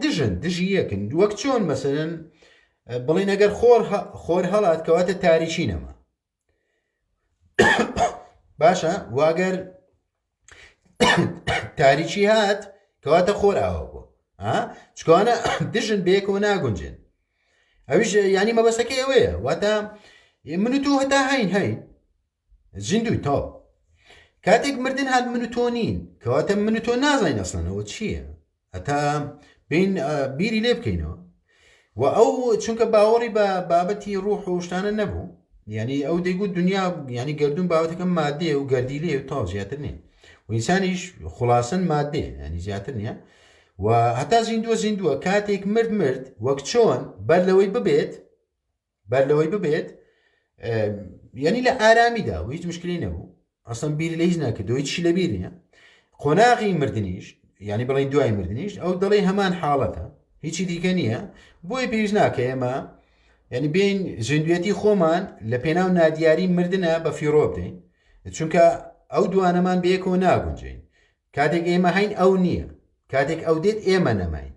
دژی یەکن وەک چۆن مەسەرەن بڵێ ئەگەر خۆر هەڵات کەواتە تاریکی نەما باشە واگەر تاریکی هات کەواتە خۆر ئاوە بووە چکوانە دژن بەیەکەوە ناگونجێن، ئەویش ینی مەبەستەکەی ئەوەیە واتە من و تۆ هەتا هەین زیندوی تاو کاتێک مردن هات من و تۆ نین کەواتە من و تۆ نازانین ئەسڵەنەوە چییە هەتا بین بیری لێ بکەینەوە و ئەو چونکە باوەڕی بە بابەتی ڕوح و شتانە نەبوو ینی ئەو دەیگوت دنیا ینی گردون بابەتەکە مادێ و گەردی لێ و تا زیاتر نییە و ئینسانیش خلاصن مادێ ینی زیاتر نییە و هەتا زیندووە کاتێک مرد وەک چۆن بەر لەوەی ببێت ینی لە ئارامیدا و هیچ مشکلی نەبوو ئەسڵەن بیری لە هیچ ناکردەوە هیچی لە بیر نییە، قۆناغی مردنیش ینی بڵێ دوای مردنیش ئەو دەڵێ هەمان حاڵەتە هیچی دیکە نییە، بۆی پێویست ناکە ئێمە ینی بین زیندوێتی خۆمان لە پێناو نادیاری مردنە بە فیڕۆ بدەین چونکە ئەو دوانەمان بەیەکەوە ناگونجین، کاتێک ئێمە هەین ئەو نییە، کاتێک ئەو دێت ئێمە نەماین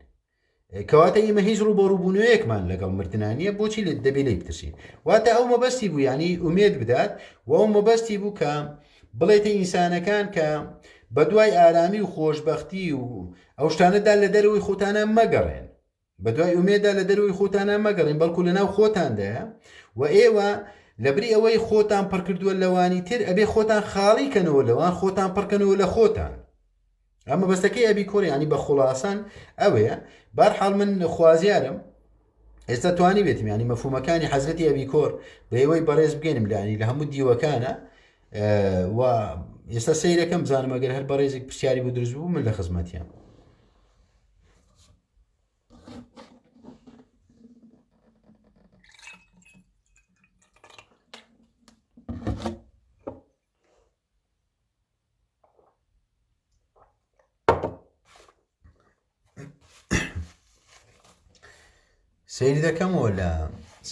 کەواتە ئێمە هیچ ڕوبەڕووبوونەوەیەکمان لەگەڵ مردنانیە بۆچی لێت دەبێ لێ بترسین، واتە ئەو مەبەستی بوو ینی ئومێد بدات و ئەو مەبەستی بوو کە بڵێتە ئینسانەکان کە بە دوای ئارامی و خۆشببختی و ئەو شتانەدا لە دەروی خۆتانە مەگەڕێن، بە دوای ئومێدا لە دەروی خۆتانە مەگەڕێن بەڵکو لەناو خۆتاندایە و ئێوە لەبری ئەوەی خۆتان پڕکردووە لەوانی تر ئەبێ خۆتان خاڵی کەنەوە لەوان خۆتان پڕکەنەوە لە خۆتان ئەمە بەستەکەی ئەبی کۆر ینی بە خلاصان ئەوەیە بارحاڵ من خوازیارم ئێستا توانی بێتم ینی مەفهومەکانی حەزرەتی ئەبی کۆر بە ئێوەی بەڕێز بگەنم لانی لە هەموو دیوەکانە و ئێستا سیرەکەم بزانم ئەگەر هەر بەڕێزێک پرسیاری بۆ دروست بوو من لە خزمەتیان. سەیری دەکەمەوە لە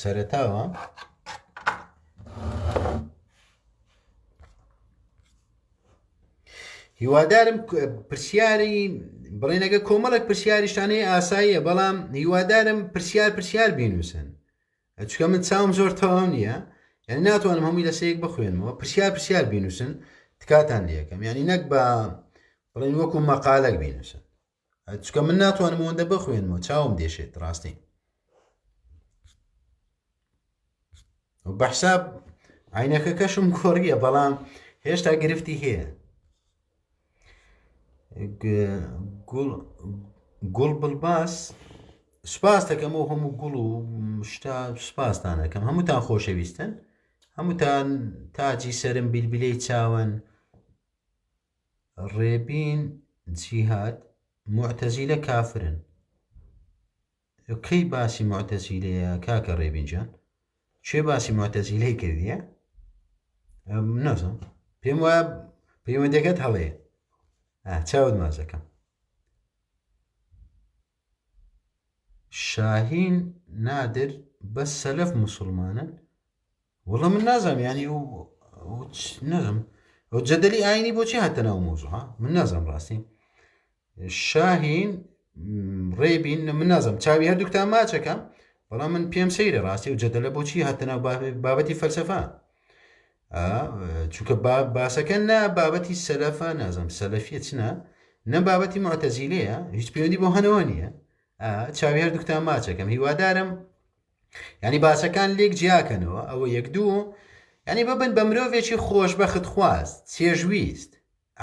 سەرەتاوە هیوادارم پرسیاری بڵێنەگە کۆمەڵک پرسیاریشانەیە ئاساییە بەڵام هیوادارم پرسیار بینوسن چکە من چاوم زۆر تەواو نییە یعنی ناتوانم هەمووی لە سەیەک بخوێنمەوە پرسیار بینوسن تکاتان لەکەم ینی نەک بە بڵێن وەکو مەقالەک بینوسن چکە من ناتوانم ئەوەندە بخوێنمەوە چاوم دێشێت ڕاستی بەحساب عینەکە کەشم کۆڕیە بەڵام هێشتا گرفتی هەیە گوڵ بڵباس سوپاس دەکەمەوە هەموو گوڵ و شتا سوپاستان دەکەم هەمووتان خۆشەویستن هەمووتان تاجی سرم بیلبیلەی چاوەن ڕێبین جیهاد معتەزیلە کافرن کەی باسی معتەزیلەیە کاکە ڕێبینجان چێ باسی معتەزیلەی کردیە نەزم پێم وایە پەیوەندەکەت هەڵەیە چاوت مازەکەم شاهین نادر بەس سەلەف موسڵمانن وەڵە من نازانم ینی نەزم ئەو جەدەلی ئاینی بۆچی هاتە ناو مۆزوعە من نازانم ڕاستی شاهین ڕێبین من نازانم چاوی هەردووکتان ماچەکەم بەڵام من پێم سەیرە ڕاستی و جەدەلە بۆچی هاتە ناو بابەتی فەلسەفە چونکە باسەکە نا بابەتی سەلەفە نازانم سەلەفیە چنە نە بابەتی معتەزیلەیە هیچ پەیوەندی بۆ هەنەوە نییە چاوی هەردووکتان ماچەکەم هیوادارم ینی باسەکان لێک جیاکەنەوە ئەوە یەک دوو ینی ببن بە مرۆڤێکی خۆشبەخت خواست چێژویست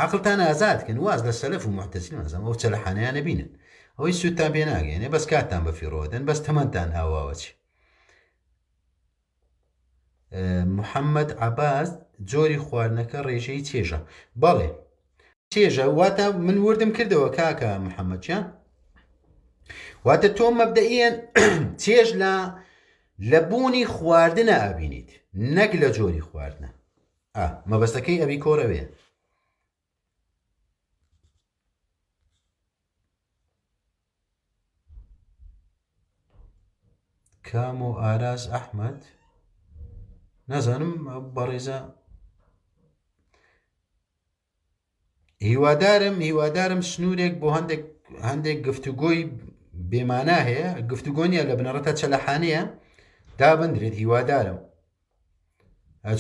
عقلتان ئازادکەن واز لە سەلەف و معتەزیل نازانم ئەو چەلەحانەیانە بینن ئەوەی سوودتان پێ ناگەێنێ بەس کاتتان بەفیڕۆدەن بەس تەمەندان ئاواوەچی محەممەد عەباس جۆری خواردنەکە ڕێژەی چێژە بەڵێ چێژە واتە من وردم کردەوە کاکە محەممەدیان واتە تۆ مەبدەئیەن چێژ لە بوونی خواردنە ئابینیت نەک لە جۆری خواردنە مەبەستەکەی ئەبی کۆرەوێ کام و ئاراز ئەحمەد نازانم بەڕێزە هیوادارم سنوورێک بۆ هەندێک گفتوگۆی بێمانە هەیە گفتوگۆنیە لە بنەڕەتە چەلەحانەیە دابدرێت هیوادارم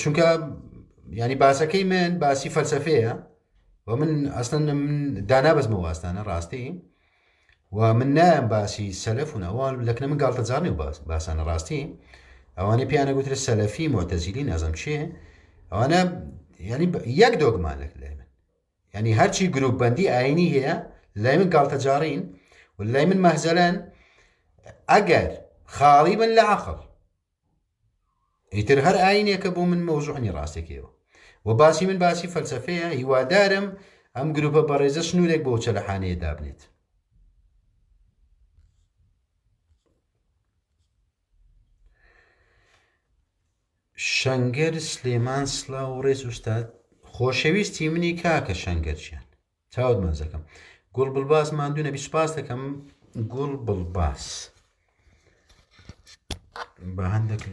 چونکە ینی باسەکەی من باسی فەلسەفەیە و من ئەسڵەن من دانابەزمە واستانە ڕاستی و من نایەم باسی سەلەف و نەوە لەکنە من گاڵتەجارنی و باسانە ڕاستی ئەوانەی پیانە گوترە سەلەفی معتەزیلی نازەم چیە ئەوانە ینی یەک دۆگمانێک لای من ینی هەرچی گروپ بەندی ئاینی هەیە لای من گاڵتەجارین و لای من مەهزەلەن ئەگەر خاڵی بن لە عەقڵ ئیتر هەر ئاینێکە بۆ من مەوزوعنی ڕاستێکەوە و باسی من باسی فەلسەفەیە هیوادارم ئەم گروپە بەڕێزە سنوورێک بۆ چەلەحانەیە دابنێت شەنگەر سلێمان سڵاو ڕێز ئوستاد خۆشەویستی منی کاکە شەنگەرچیان چاوت مازەکەم گوڵ بڵباس ماندوو نەبی سوپاس دەکەم گوڵ بڵباس بە هەندێک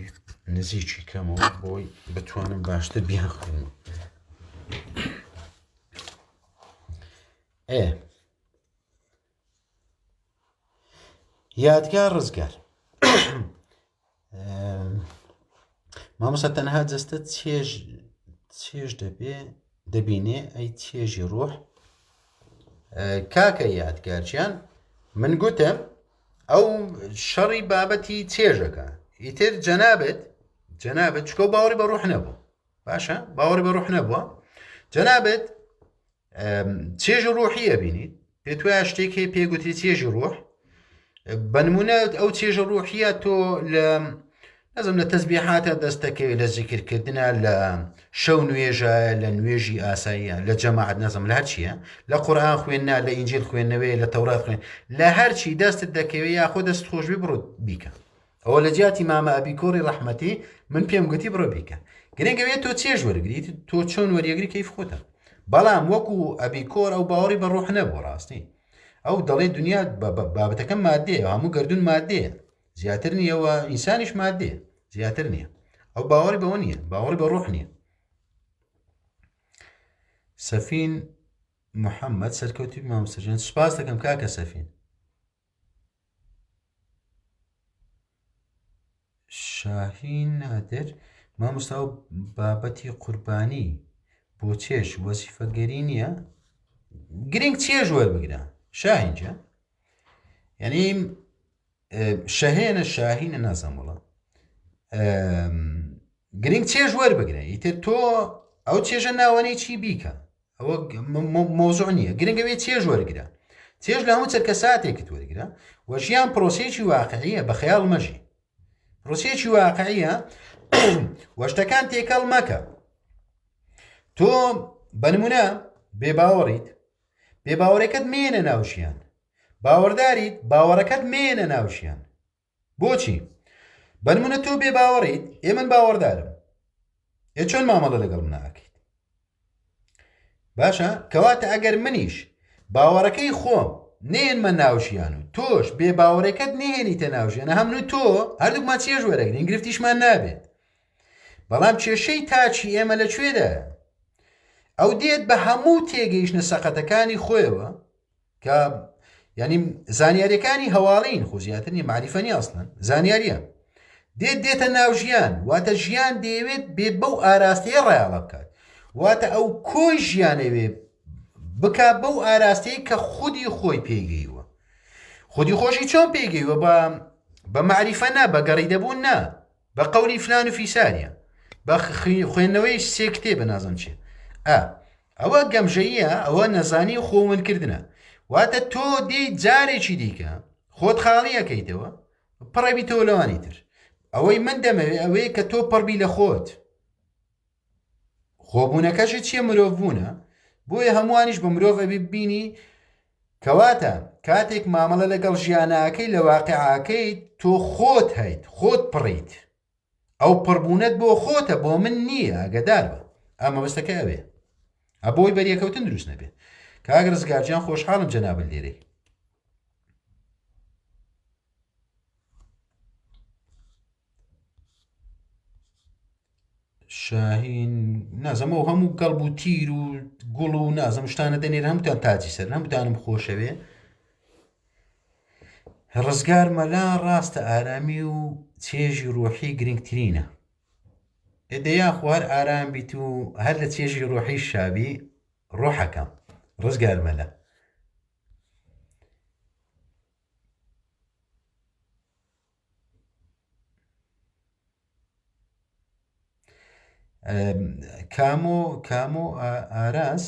نزیکی کەمەوە بۆی بتوانم باشتر بیاخوێنم یادگار ڕزگار مامۆستا تەنها جەستە چێژ دەبینێ ئەی چێژی ڕۆح کاکە یادگارچیان من گوتم ئەو شەڕی بابەتی چێژەکە ئیتر جەنابەت چکە باوەڕی بە ڕوح نەبوو باشە باوەڕی بە ڕوح نەبووە جەنابەت چێژ ڕۆحیە بینیت پێت وایە شتێک هەیە پێگوتری چێژی ڕۆح بەنمونە ئەو چێژە ڕۆحیە تۆ لە نەزم لە تەسبیحاتە دەستەکەوێت لە زیکردکردنە لە شەو نوێژە لە نوێژی ئاساییە لە جەماعەت نەزم لە هەرچیە لە قورئان خوێندنا لە ئینجیل خوێندنەوەی لە تەورات خوێن لە هەرچی دەستت دەکەوێت یاخۆ دەست خۆشبی بڕۆ بیکە ئەوە لە جیاتی مامە ئەبی کۆڕی ڕەحمەتی من پێم گوتی بڕۆ بیکە گرنگەوێت تۆ چێژ وەرگریت تۆ چۆن وەریەگری کەیف خۆتە بەڵام وەکو ئەبی کۆر ئەو باوەڕی بە ڕۆح نەبوو ڕاستی ئەو دەڵێ دنیا بابەتەکەم مادەیە هەموو گردون مادەیە زیاتر نییەوە ئینسانیش مادەیە زیاتر نییە ئەو باوەڕی بەوە نییە باوەڕی بە ڕۆح نییە سەفین محەممەد سەرکەوتی مامۆستاژیان سوپاس دەکەم کاکە سەفین شاهین نادر مامۆستا و بابەتی قوربانی بۆ چێژ وەزیفەگەری نییە گرنگ چێژ وەربگرە شاهینجە یعنی شەهێنە شاهینە نازانم وڵە گرنگ چێژ وەربگرە ئیتر تۆ ئەو چێژە ناوانەی چی بیکە ئەوە مۆزوع نییە گرنگەوێت چێژ وەرگرە چێژ لە هەموو چەرکە ساتێکت وەرگرە وە ژیان پرۆسەیەکی واقعیە بە خەیاڵ مەژی پرۆسەیەکی واقعیە وە شتەکان تێکەڵ مەکە تۆ بەنمونە بێباوەڕیت بێباوەڕەکەت مێنە ناوشیان باوەڕداریت باوەڕەکەت مێنە ناوشیان بۆچی بەنمونە تۆ بێباوەڕیت من باوەڕدارم چۆن مامەڵە لەگەڵ من ناکەیت باشە کەواتە ئەگەر منیش باوەڕەکەی خۆم نێنمە ناوشیان و تۆش بێباوەڕەکەت نێنیتە ناوژیانە هەموو تۆ هەردووکمان چێژ وەرەگرین گرفتیشمان نابێت بەڵام کێشەی تاچی ئێمە لەکوێدایە ئەو دێت بە هەموو تێگەیشتنە سەقەتەکانی خۆیەوە کە ینی زانیاریەکانی هەواڵین خۆ زیاترنی معریفەنی ئەسڵەن زانیاریە دێتە ناو ژیان واتە ژیان دەیەوێت بێت بەو ئاراستەیە ڕایاڵە بکات واتە ئەو کۆی ژیانەوێ بکا بەو ئاراستەیە کە خودی خۆی پێگەیوە خودی خۆشی چۆن پێگەیوە بە معریفە نا بە گەڕیدەبوون نا بە قەولی فلان و فیسانیە بە خوێندنەوەی سێ کتێبە نازانم چێ ئەوە گەمژەیە ئەوە نەزانی و خۆمنکردنە واتە تۆ دێی جارێکی دیکە خۆت خاڵیەکەیتەوە پڕەبیتەوە لەوانی تر ئەوەی من دەمەوێت ئەوەیە کە تۆ پڕبی لە خۆت خۆبوونەکەشت چییە مرۆڤ بوونە بۆیە هەمووانیش بە مرۆڤ ئەبی ببینی کەواتە کاتێک مامەڵە لەگەڵ ژیانەکەی لە واقعاکەی تۆ خۆت هەیت خۆت پڕیت ئەو پڕبوونەت بۆ خۆتە بۆ من نییە ئاگدار بە ئەمە بەستەکە ئەوێ ئەبۆی بەریەکەوتن دروست نەبێت کاک ڕزگارجیان خۆشحاڵم جەنابەت لێرەی شاهین نازەمە و هەموو گەڵب و تیر و گوڵ و نازەم شتانە دەنێر هەمووتان تاجی سەر هەمووتانم خۆشەوێ ڕزگار مەلا ڕاستە ئارامی و چێژی ڕۆحی گرنگترینە ئێدەیا خوار ئارام بیت و هەر لە چێژی ڕۆحی شابی ڕۆحەکەم ڕزگار مەلا کامۆ ئاراز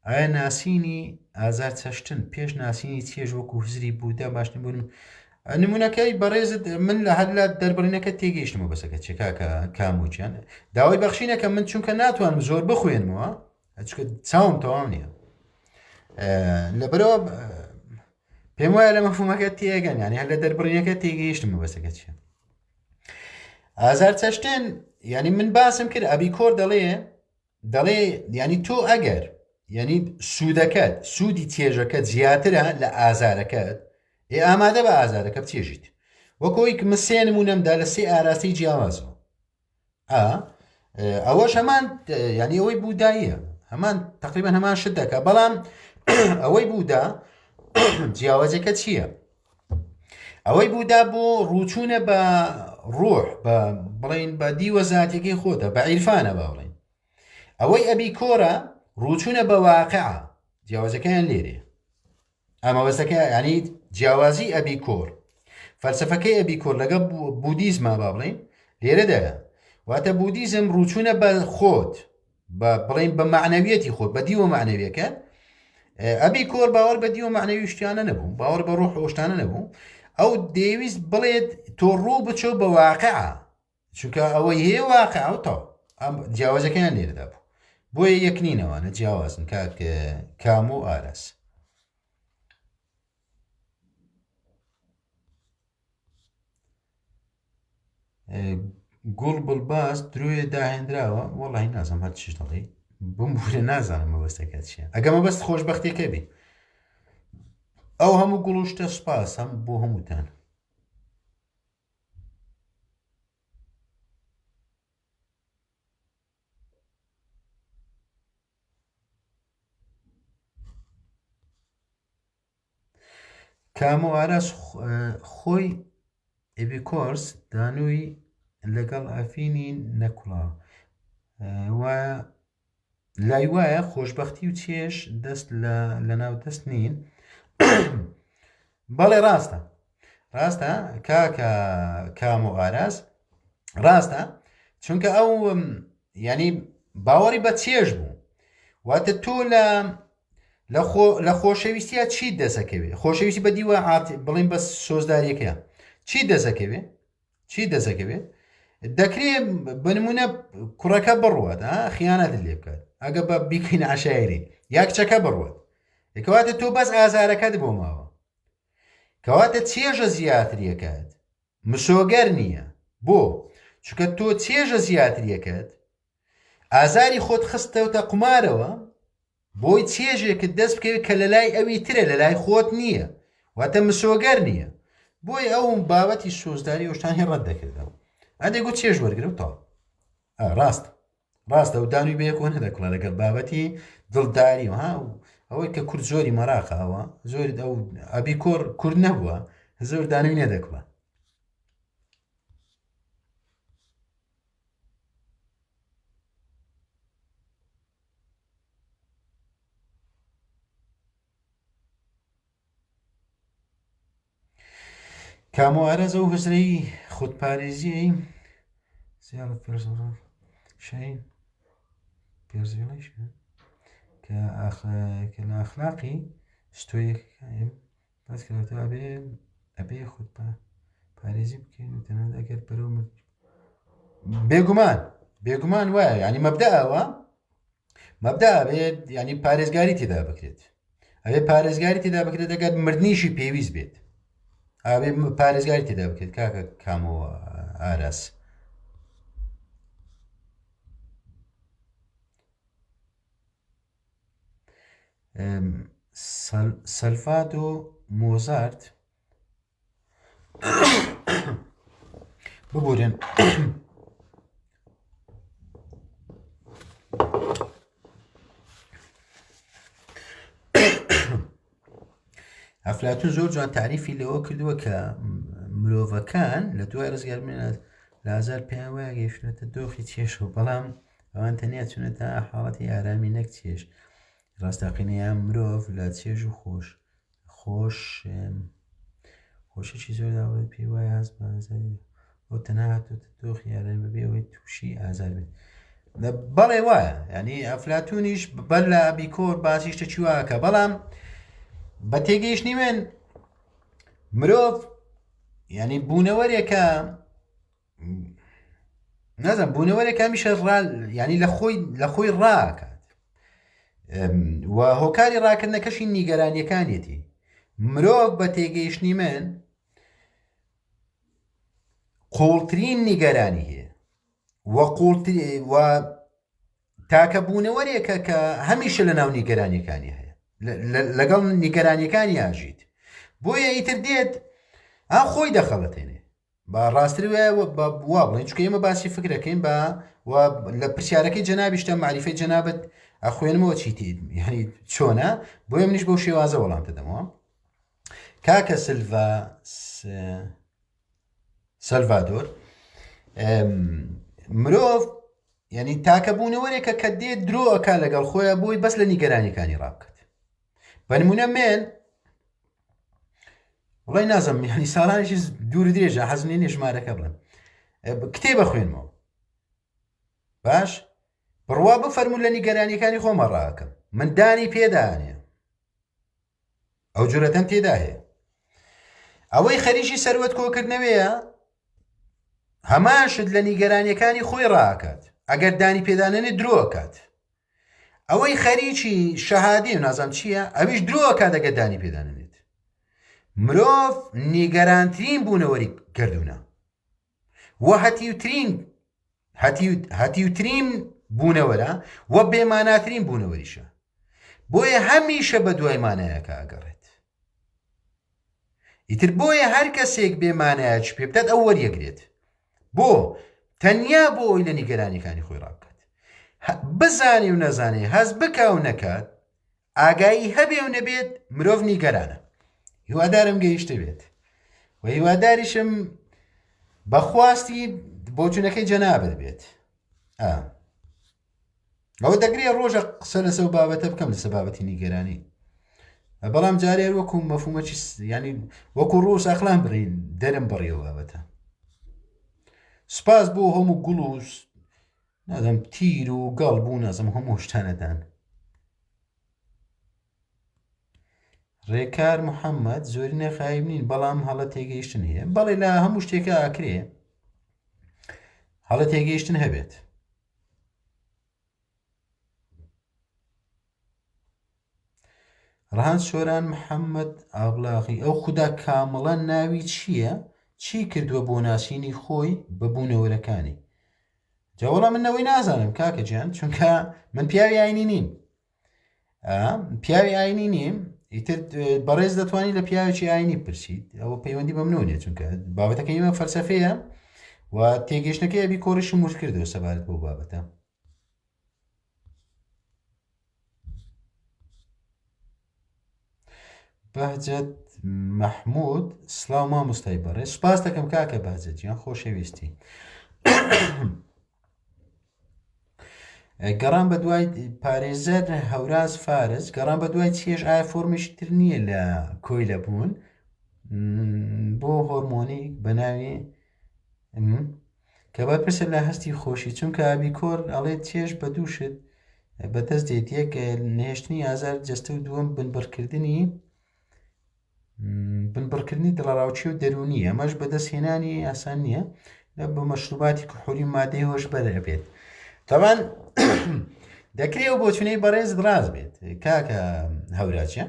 ئایا ناسینی ئازار چەشتن پێش ناسینی چێژ وەکو هزری بوودا باشتر بوون نمونونەکەی بەڕێزت من لە هەر لە دەربڕینەکە تێگەیشتمە بەسەکە چێکاکە کاموچیان داوای بەخشینەکە من چونکە ناتوانم زۆر بخوێنمەوە چکە چاوم تەواو نییە لەبەرەوە پێم وایە لە مەفهومەکە تێگەن یانی هەر لە دەربڕینەکە تێگەیشتمە بەسەکە چیە ئازار چەشتن ینی من باسم کرد ئەبی کۆر دەڵێ ینی تۆ ئەگەر ینی سوودەکەت سوودی چێژەکەت زیاترە لە ئازارەکەت ئامادە بە ئازارەکە بچێژیت وەکۆی من سێ نمونەمدا لە سێ ئاراستی جیاوازەوە ئەوەش هەمان ینی ئەوەی بووداییە هەمان تقریبا هەمان شت دەکە بەڵام ئەوەی بوودا جیاوازەکە چییە ئەوەی بوودا بۆ ڕووچوونە بە ڕۆح بڵین بە دیوە زاتێکی خۆتە بە عیرفانە باڵێن ئەوەی ئەبی کۆرە ڕووچوونە بە واقعە جیاوازەکەیان لێرێ ئەمە بەستەکە ینی جیاوازی ئەبی کۆر فەلسفەکەی ئەبی کۆر لەگە بودیزمە با بڵێن لێرەدایە واتە بودیزم ڕووچوونە بە خۆت بڵین بە معنەویەتی خۆت بە دیوە معنەویەکە ئەبی کۆر باوەڕ بە دیوە معنەوی شتیانە نەبوو باوەڕ بە ڕۆح ئەوشتانە نەبوو ئەو دەیویست بڵێت تۆ ڕوو بچۆ بە واقعە چونکە ئەوەی هەیە واقع و تاو ئەم جیاوازەکەیان لێرەدا بوو بۆیە یەکنینەوەنە جیاوازن کاک کام و ئاراس گوڵ بڵباس درۆیە داهێنراوە وەڵی نازم هەر چش دەڵێ بم بورە نازانم مەبەستەکە چیە ئەگە مەبەست خۆشبەختێکە بێ ئەو هەموو گوڵشتە سپاس هەم بۆ هەمووتان کام و ئاراس خۆی ئێبیکۆرس دانووی لەگەڵ ئەفینی نەکوڵا لای وایە خۆشببختی و چێش دەست لە ناو دەست نین بەڵێ ڕاستە کاکە کام و ئاراس ڕاستە چونکە ئەو ینی باوەڕی بە چێژ بوو واتە تۆ لە خۆشەویستیە چی دەسەکەوێ خۆشەویستی بە دیوە بڵین بە سۆزداریەکە چی دەسەکەوێت دەکرێت بنمونە کوڕەکە بڕوات خیانەت لێ بکات ئەگە بە بیکەین عشایری یا کچەکە بڕوات کەواتە تۆ بەس ئازارەکەت بۆ ماوە کەواتە چێژە زیاتریەکەت مسۆگەر نییە بۆ چونکە تۆ چێژە زیاتریەکەت ئازاری خۆت خستەوتە قمارەوە بۆی چێژێکت دەست بکەوێت کە لە لای ئەوی ترە لە لای خۆت نییە واتە مسۆگەر نییە بۆی ئەو بابەتی سۆزداری ئەوشتانی ڕەت دەکردەوە ئەدەی گوت چێژ وەرگرە و تاو ڕاستە و دانوی بەیەکۆ نەدەکڵە لەگەڵ بابەتی دڵداری و ئەوەی کە کورد زۆری مەراقاوە زۆری ئەو ئەبی کۆر کورد نەبووە زۆر دانوی نەدەکڵە کام و ئارەز ئەو هزرەی خودپارێزیەی زیارەت شاین پێرزیڵش کە لە ئەخلاقی ستۆیەکەیم باس کردەوە ئەبێ خودپارێزی بکەین و تەنانەت ئەگەر بەرەو بێگومان وایە ینی مەبدا ئەبێت ینی پارێزگاری تێدا بکرێت ئەبێ پارێزگاری تێدا بکرێت ئەگەر مردنیشی پێویست بێت ئابێ پارێزگاری تێدا بکرێت کاکە کامەوە ئاراس سەلڤادۆ مۆزارت ببورن ئەفلاتون زۆر جوان تعریفی لەوە کردووە کە مرۆڤەکان لە دوای ڕزگاربوونە لە ئازار پێیان وایە گەیشتونەتە دۆخی چێشەوە بەڵام ئەوان تەنیا چونەتە حاڵەتی ئارامی نەک چێش ڕاستەقینەیان مرۆڤ لە چێژ و خۆشەکی زۆر داوڵێت پێی وایە هەست بە ئازاری ئەو تەنها هاتووەتە دۆخی ئارام بەبێ ئەوەی تووشی ئازار بێت بەڵێ وایە ینی ئەفلاتونیش بەر لە ئەبیکۆر باسیشتە چی واکە بەڵام بە تێگەیشتنی من مرۆڤ ینی بوونەوەرێکە نازم بوونەوەرێکە میشە ینی لە خۆی ڕاکات و هۆکاری ڕاکردنەکەشی نیگەرانیەکانێتی مرۆڤ بە تێگەیشتنی من قوڵترین نیگەرانی هەیە و تاکە بوونەوەرێکە کە هەمیشە لە ناو نیگەرانیەکانی هەیە لەگەڵ نیگەرانیەکانی ئاژیت بۆیە ئیتر دێت خۆی دەخەڵەتێنێ بە ڕاستری وایە وا بڵێن چکە ئێمە باسی فکرەکەین بە لە پرسیارەکەی جەنابیشتە معریفەی جەنابەت ئەخوێنمەوە چیتی ینی چۆنە بۆیە منیش بەو شێوازە وەڵام دەدەمەوە کاکە سەلڤادۆر مرۆڤ ینی تاکە بوونەوەرێکە کە دێت درۆ ئەکا لەگەڵ خۆیان بۆی بەس لە نیگەرانیەکانی ڕابکات بەنمونە من وڵی نازم ینی ساڵانێکی دوور درێژە حەزم لێ ژمارەکە بڵێم کتێبە خوێنمەوە باش بڕوا بفەرموو لە نیگەرانیەکانی خۆمە ڕاکەم من دانی پێدانێ ئەو جورەتەم تێدا هەیە ئەوەی خەریکی سەروەت کۆکردنەوەیە هەماشت لە نیگەرانیەکانی خۆی ڕاکات ئەگەر دانی پێدانێنێ درۆکات ئەوەی خەریکی شەهادی و نازام چییە ئەویش درۆکات ئەگەر دانی پێدانێنێت مرۆڤ نیگەرانترین بوونەوەری گردوونە و هەتیوترین بوونەوەرە و بێماناترین بوونەوەریشە بۆیە هەمیشە بە دوای مانایەکە ئەگەڕێت ئیتر بۆیە هەر کەسێک بێمانایەکی پێ بدات ئەو وەریەگرێت بۆ تەنیا بۆ ئەوی لە نیگەرانیەکانی خۆی ڕابکات بزانێ و نەزانێ هەز بکا و نەکات ئاگایی هەبێ و نەبێت مرۆڤ نیگەرانە هیوادارم گەیشتە بێت و هیواداریشم بەخواستی بۆچوونەکەی جەنابەت بێت ئەوە دەگرێت ڕۆژە قسە لەسە و بابەتە بکەم لەسە بابەتی نیگەرانی بەڵام جارێ وەکو مەفهومەکی ینی وەکو ڕۆژ ئەخلان بڕین دەرم بڕیەوە بابەتە سپاس بۆ هەموو گوڵ و نازم تیر و گەڵ بوو نازم هەموو شتانەدان ڕێکار محەممەد زۆری نەخایب نین بەڵام هەڵە تێگەیشتن هەیە بەڵێ لە هەموو شتێکە ئاکرێ هەڵە تێگەیشتن هەبێت ڕەهان سۆران محەممەد ئابلاغی ئەو خوددا کامڵە ناوی چییە چی کردووە بۆ ناسینی خۆی بەبوونەوەرەکانی جاوەڵام منەوەی نازانم کاکە گیان چونکە من پیاوی ئاینی نیم پیاوی ئاینی نیم ئیتر بەڕێز دەتوانانی لە پیاوێکی ئاینی پرسیت ئەوە پەیوەندی بەم نۆنێت چونکە بابەتەکە ئێمە فەلسەفەیە و تێگەشتەکەی ئەبی کۆڕشی مور کردەوە سەبارەت بۆ بابەتە بەهجەت مەحموود سڵاو مامۆستای بەڕێز سوپاس دەکەم کاکە بەهجەت گیان خۆشەویستی گەڕان بە دوای پارێزەر هەوراز فارس گەڕان بە دوای چێژ ئایا فۆرمێکی تر نییە لە کۆی لەبوون بۆ هۆرمۆنی بە ناوی کە با پرسە لە هەستی خۆشی چونکە ئابی کۆر ئەڵێ چێژ بە دووشت بەدەست دێت یەک نهێشتنی ئازار جەستە و دووەم بنبڕکردنی دڵڕاوچی و دەرونی ئەمەش بەدەستهێنانی ئاسان نییە لە بە مەشروباتی کحولی مادەی هۆش بەرە بێت تەوان دەکرێت و بۆچونەی بەڕێز ڕاز بێت کاکە هەوراچە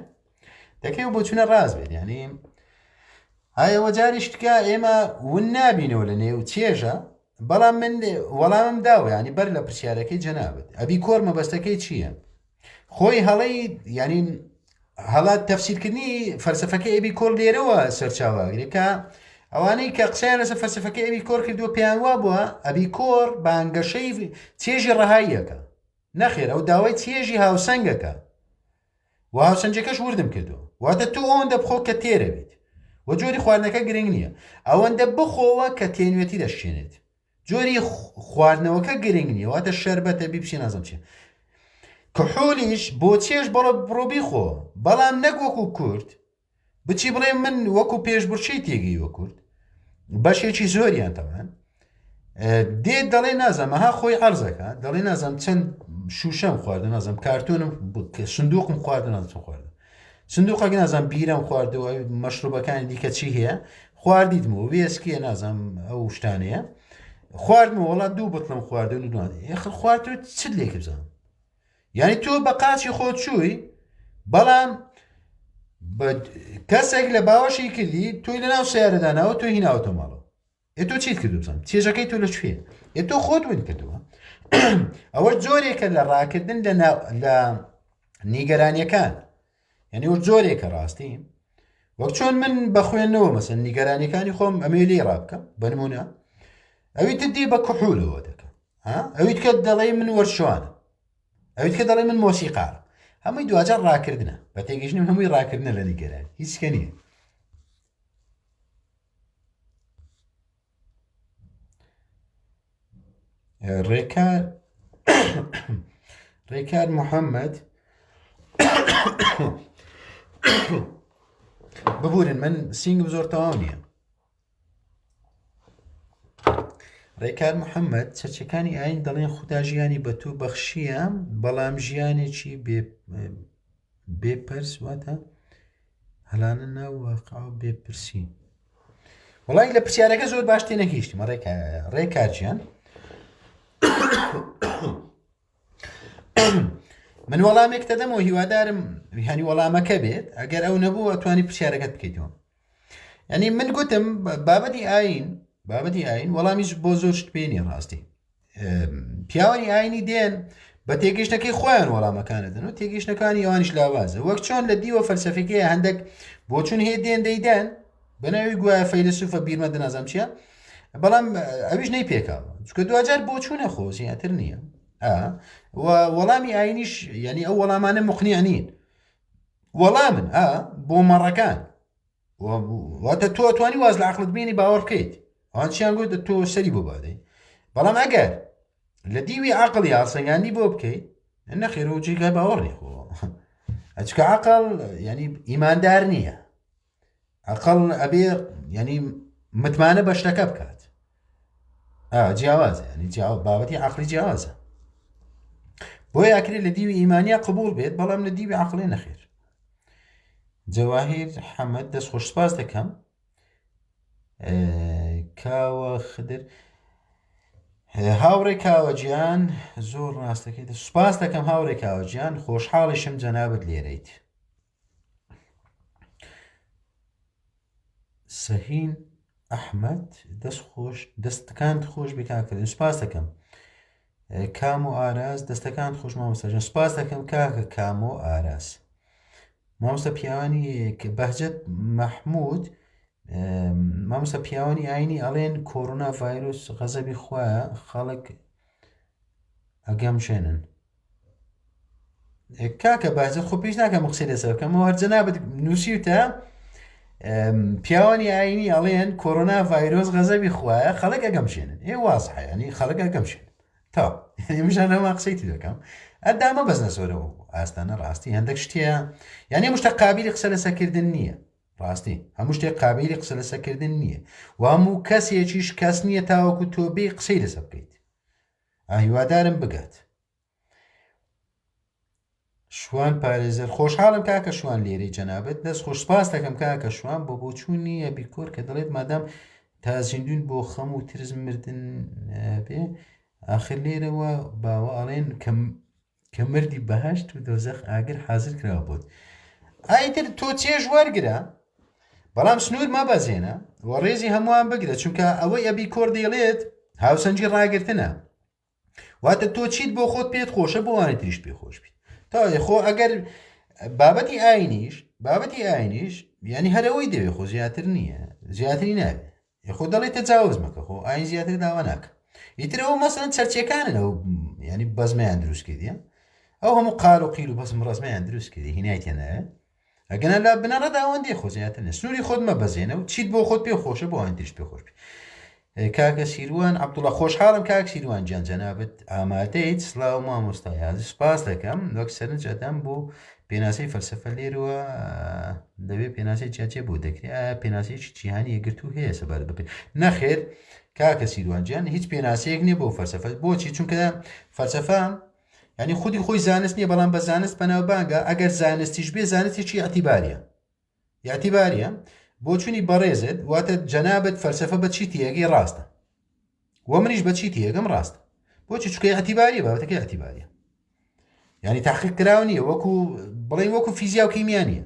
دەکرێت و بۆچونە ڕاز بێت یعنی ئایەوە جاریش تکە ئێمە ون نابینەوە لە نێو چێژە بەڵام من وەڵامم داوە ینی بەر لە پرسیارەکەی جەنابەت ئەبی کۆر مەبەستەکەی چییە خۆی هەڵەی ینی هەڵات تەفسیرکردنی فەلسەفەکەی ئەبی کۆر لێرەوە سەرچاوەگرێت کە ئەوانەی کە قسەیان لەسەر فەلسەفەکەی ئەبی کۆر کردووە پێیان وا بووە ئەبی کۆر بانگەشەی چێژی ڕەهاییەکە نەخێر ئەو داوای چێژی هاوسەنگەکە و هاوسەنجەکەش وردم کردو واتە تو ئەوەندە بخۆ کە تێرە بیت و جۆری خواردنەکە گرنگ نییە ئەوەندە بخۆوە کە تێنوێتی دەشێنێت جۆری خواردنەوەکە گرنگ نییە واتە شەربەتە بیپشی نازم چێ کحولیش بۆ چێژ بەڵە بڕۆبی خۆ بەڵام نەک وەکو کورد بچی بڵێ من وەکو پێشبڕچەی تێگەی وە کورد بەشێکی زۆریان تەوان دێت دەڵێ نازەم ئەها خۆی عەرزەکە دەڵێ نازەم چەند شوشەم خواردن نازەم کارتۆنم سندوقم خواردن نازم خواردن سندوقەکە نازەم بیرەم خواردەوە مەشروبەکانی دیکە چی هەیە خواردیتمەوە وێسکیە نازەم ئەو شتانەیە خواردمەوە وڵات دوو بتڵم خواردن و دوان خواردەوە چت لێکە بزانم یعنی تۆ بە قاچی خۆت چووی بەڵام کەسێک لە باوەشی کردی تۆی لە ناو سیارەداناوە تۆ هیناوەتە ماڵەوە تۆ چیت کردو بزانم چێژەکەی تۆ لەکوێ تۆ خۆت ون کردووە ئەوە جۆرێکە لە ڕاکردن لە نیگەرانیەکان یعنی وە جۆرێکە ڕاستی وەک چۆن من بە خوێندنەوە مەسەن نیگەرانیەکانی خۆم ئەمێ لێ ڕابکەم بەنمونە ئەویت دی بە کحولەوە دەکەم ئەویت کە دەڵێ من وەرشوانە ئەویت کە دەڵێ من مۆسیقارە هەمووی دوجار ڕاکردنە بە تێگەیشتنم هەمووی ڕاکردنە لە نیگەرانی هیچکە نییە ڕێکار محەممەد ببورن من سینگم زۆر تەواو نییە ڕێکار محەممەد چەرچەکانی ئاین دەڵێن خوددا ژیانی بە تو بەخشیە بەڵام ژیانێکی بێپەرس واتە هەلانە ناو واقع و بێپرسی. وڵی لە پرسیارەکە زۆر باش تێ نەگەیشتمە ڕێکارجیان. من وەڵامێک دەدەمەوە هیوادارم هیانی وەڵامەکە بێت ئەگەر ئەو نەبوو ئەتوانی پرسیارەکەت بکەیتەوە. ینی من گوتم بابەتی ئاین وەڵامیش بۆ زۆر شت پێێنی ڕاستی پیاوانی ئاینی دێن بە تێگەیشتەکەی خۆیان وەڵامەکانەدەن و تێگەیشتەکانی ئەوانیش لاوازە وەک چۆن لە دیوە فەلسەفەکەی هەندێک بۆچون هەیە دێن دەیدەن بەناوی گوایە فەیلسوفە بیرمە دەنازەم چییە بەڵام ئەویش نەی پێکاوە چکە دوجار بۆچوونە خۆ زیاتر نییە وەڵامی ئاینیش ینی ئەو وەڵامانە مقنیع نین وەڵامن بۆ مەڕەکان واتە تۆ توانی واز لە عقلت بینی باوەڕ بکەیت ئەوان چیان گوت تۆ سەری بۆ بادەی بەڵام ئەگەر لە دیوی عقلی یاسەنگاندی بۆ بکەیت نەخێر و جێگای باوەڕی خۆ ئەچکە عقل ینی ئیماندار نییە عقل ئەبێ ینی متمانە بە شتەکە بکات جیاوازە ینی بابەتی عقلی جیاوازە بۆ یاکرێت لە دیوی ئیمانیا قبول بێت بەڵام لە دیوی عقلی نەخێر. جەواهیر حەمەد دەست خۆش سپاس دەکەم کاوە خدر هاوڕێ کاوەجیان زۆر ڕاستەکەیت سوپاس دەکەم هاوڕێ کاوەجیان خۆشحاڵیشم جەنابەت لێرەیت. سەهین ئەحمەد دەستەکان خۆش بکاکردن سوپاس دەکەم کام و ئاراز دەستەکان خۆش مامۆستاژن سوپاس دەکەم کاکە کام و ئاراز مامۆستا پیاوانی بەهجەت مەحموود مامۆستا پیاوانی ئاینی ئەڵێن کۆڕۆنا ڤایرۆس غەزەبی خۆیە خەڵک ئەگەمژێنن کاکە بەهجەت خۆ پێش ناکەم قسەی لەسەر بکەمەوە هەر جەنابەت نووسیوتە پیاوانی ئاینی ئەڵێن کۆڕۆنا ڤایرۆس غەزەبی خۆیە خەڵک ئەگەمژێنن وازحە ینی خەڵک ئەگەمژێنن تا مژان ئەمە قسەیتی دەکەم ئەدامە بەزنە زۆرە و ئاستانە ڕاستی هەندێک شتەیە یعنی هەموو شتە قابلی قسە لەسەرکردن نییە ڕاستی هەموو شتێک قابلی قسە لەسەرکردن نییە و هەموو کەسێکیش کەس نییە تاوەکو تۆ بێ قسەی لەسەر بکەیت هیوادارم بگات. شوان پارێزەر خۆشحاڵم کاکە شوان لێرەی جەنابەت دەست خۆش سپاس دەکەم کاکە شوان بۆ بۆچوونی ئەبیکۆر کە دەڵێت مادام تازیندون بۆ خەم و ترس مردن بێ آخر لێرەوە باوە ئەڵێن کە مردی بەهەشت و دۆزەخ ئاگر حازر کراوە بۆت ئایتر تۆ چێژ وەرگرە بەڵام سنوور مەبەزێنە و ڕێزی هەمووان بگرە چونکە ئەوەی ئەبی کۆر دەیڵێت هاوسەنجی ڕاگرتنە واتە تۆ چیت بۆ خۆت پێت خۆشە بۆوانە تریش پێ خۆش بیت تا خۆ ئەگەر بابەتی ئاینیش ینی هەرەوەی دەوێت خۆ زیاتر نییە زیاتری نابێت خۆ دەڵێت تەجاوز مەکە خۆ ئاین زیاتر داوا ناکە ئیترەوە مەسەن چەرچێکانەوە ینی بەزمەیان دروست کردیە ئەو هەموو قال و قیل و بەزم ڕزمەیان دروست کردی هینای تێنایە ئەگەنە لە بنەڕەدا ئەوەندەی خۆ زیاتر نە سنووری خۆت مەبەزێنە و چیت بۆ خۆت پێ خۆشە بۆ ئەوان تریش پێ خۆش کاکە سیروان عەبدوڵڵا خۆشحاڵم کاک سیروان جان جەنابەت ئامادەیت سڵاو مامۆستای عەزیز سپاس دەکەم وەک سەرنج ئەدەم بۆ پێناسەی فەلسەفە لێرەوە دەبێت پێناسەی جیاچێ بۆ دەکرێت پێناسەیەکی جیهانی یەکگرتوو هەیە سەبارەت بە نەخێر کاکە سیروانجیان هیچ پێناسەیەک نییە بۆ فەلسەفە بۆچی چونکە فەلسەفە ینی خودی خۆی زانست نییە بەڵام بە زانست بەناوبانگە ئەگەر زانستیش بێ زانستێکی ئەتیباریە بۆ چوونی بەڕێزت واتە جەنابەت فەلسەفە بە چی تیەگەی ڕاستە وە منیش بە چی تیەگەم ڕاستە بۆچی چکە ئەتیباریە بابەتەکەی ئەتیباریە ینی تاقیق کراو نییە وەکو بڵێ وەکو فیزیا و کیمیا نییە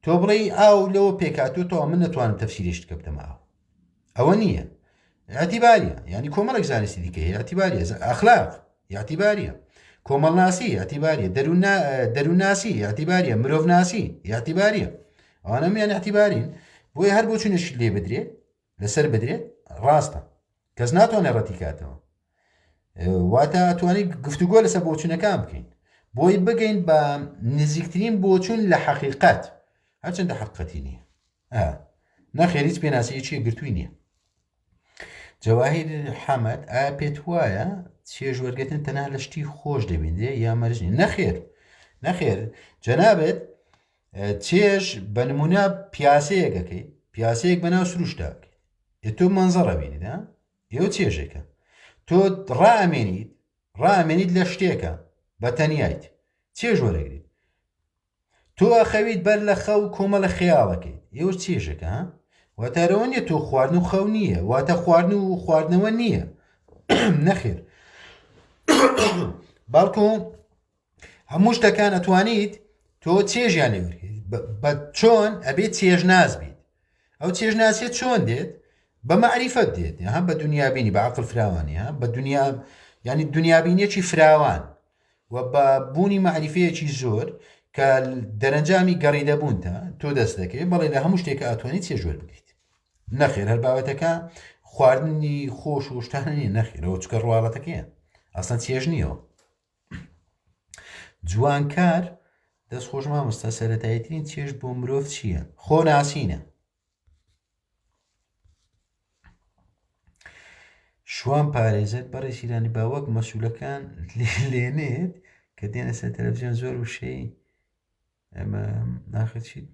تۆ بڵێ ئاو لەوە پێکاتوە تۆ من نەتوانم تەفسیرێشت کە بتەمە ئەوە نییە ئەتیباریە ینی کۆمەڵێک زانستی دیکە هەیە ئەتیباریە ئەخلاق ئەتیباریە کۆمەڵناسی ئەتیباریە دەروونناسی ئەتیباریە مرۆڤناسی ئەتیباریە ئەوانە میان ئەتیبارین بۆیە هەر بۆ چونەشت لێ بدرێت لەسەر بدرێت ڕاستە کەس ناتوانێت ڕەتی کاتەوە واتە ئەتوانی گفتوگۆ لەسەر بۆچوونەکان بکەین بۆی بگەین بە نزیکترین بۆچوون لە حەقیقەت هەرچەندە حەقیقەتی نییە نەخێر هیچ پێناسەیەکی گرتووی نییە. جەواهیر حەمەد ئایا پێت وایە چێژ وەرگتن تەنها لە شتی خۆش دەبیندێ یا مەرجنی نەخێر جەنابێت چێژ بە نمونە پیاسەیەکەکەی پیاسەیەک بەناو سروشتاکەی تۆ مەنزەڕە بینیت ئێوە چێژێکە تۆ ڕامێنیت لە شتێکە بە تەنیایت چێژ وەرەگریت تۆ ئەخەویت بەر لە خەو کۆمە لە خەیاڵەکەیت ئێوە چێژێکە ها واتارەوە نیە تۆ خواردن و خەو نییە واتە خواردن و خواردنەوە نییە نەخێر باڵکو هەموو شتەکان ئەتوانیت تۆ چێژیان لێوەرگیت بە چۆن ئەبێت چێژناز بیت ئەو چێژناسیت چۆن دێت بە مەعریفەت دێت ها بە دنیابینی بە عەقڵ فراوانی ها بە دنیا ینی دنیابینیەکی فراوان و بە بوونی مەعریفەیەکی زۆر کە دەرەنجامی گەڕیدەبوونتە تۆ دەست دەکەیت بەڵێ لە هەموو شتێکە ئەتوانیت چێژ وەربگریت نەخێر هەر بابەتەکە خواردنی خۆش و شتانە نیە نەخێرەوە چکە ڕواڵەتەکەیە ئەسڵەن چێژ نییەوە جوانکار دەستخۆش مامۆستا سەرەتاییترین چێژ بۆ مرۆڤ چییە؟ خۆناسینە شوان پارێزت بەڕێز ئیرانی با وەک مەسوولەکان لێنێت کە دێنە سەر تەلەڤیزیۆن زۆر وشەی ئەمە ناخێت چیت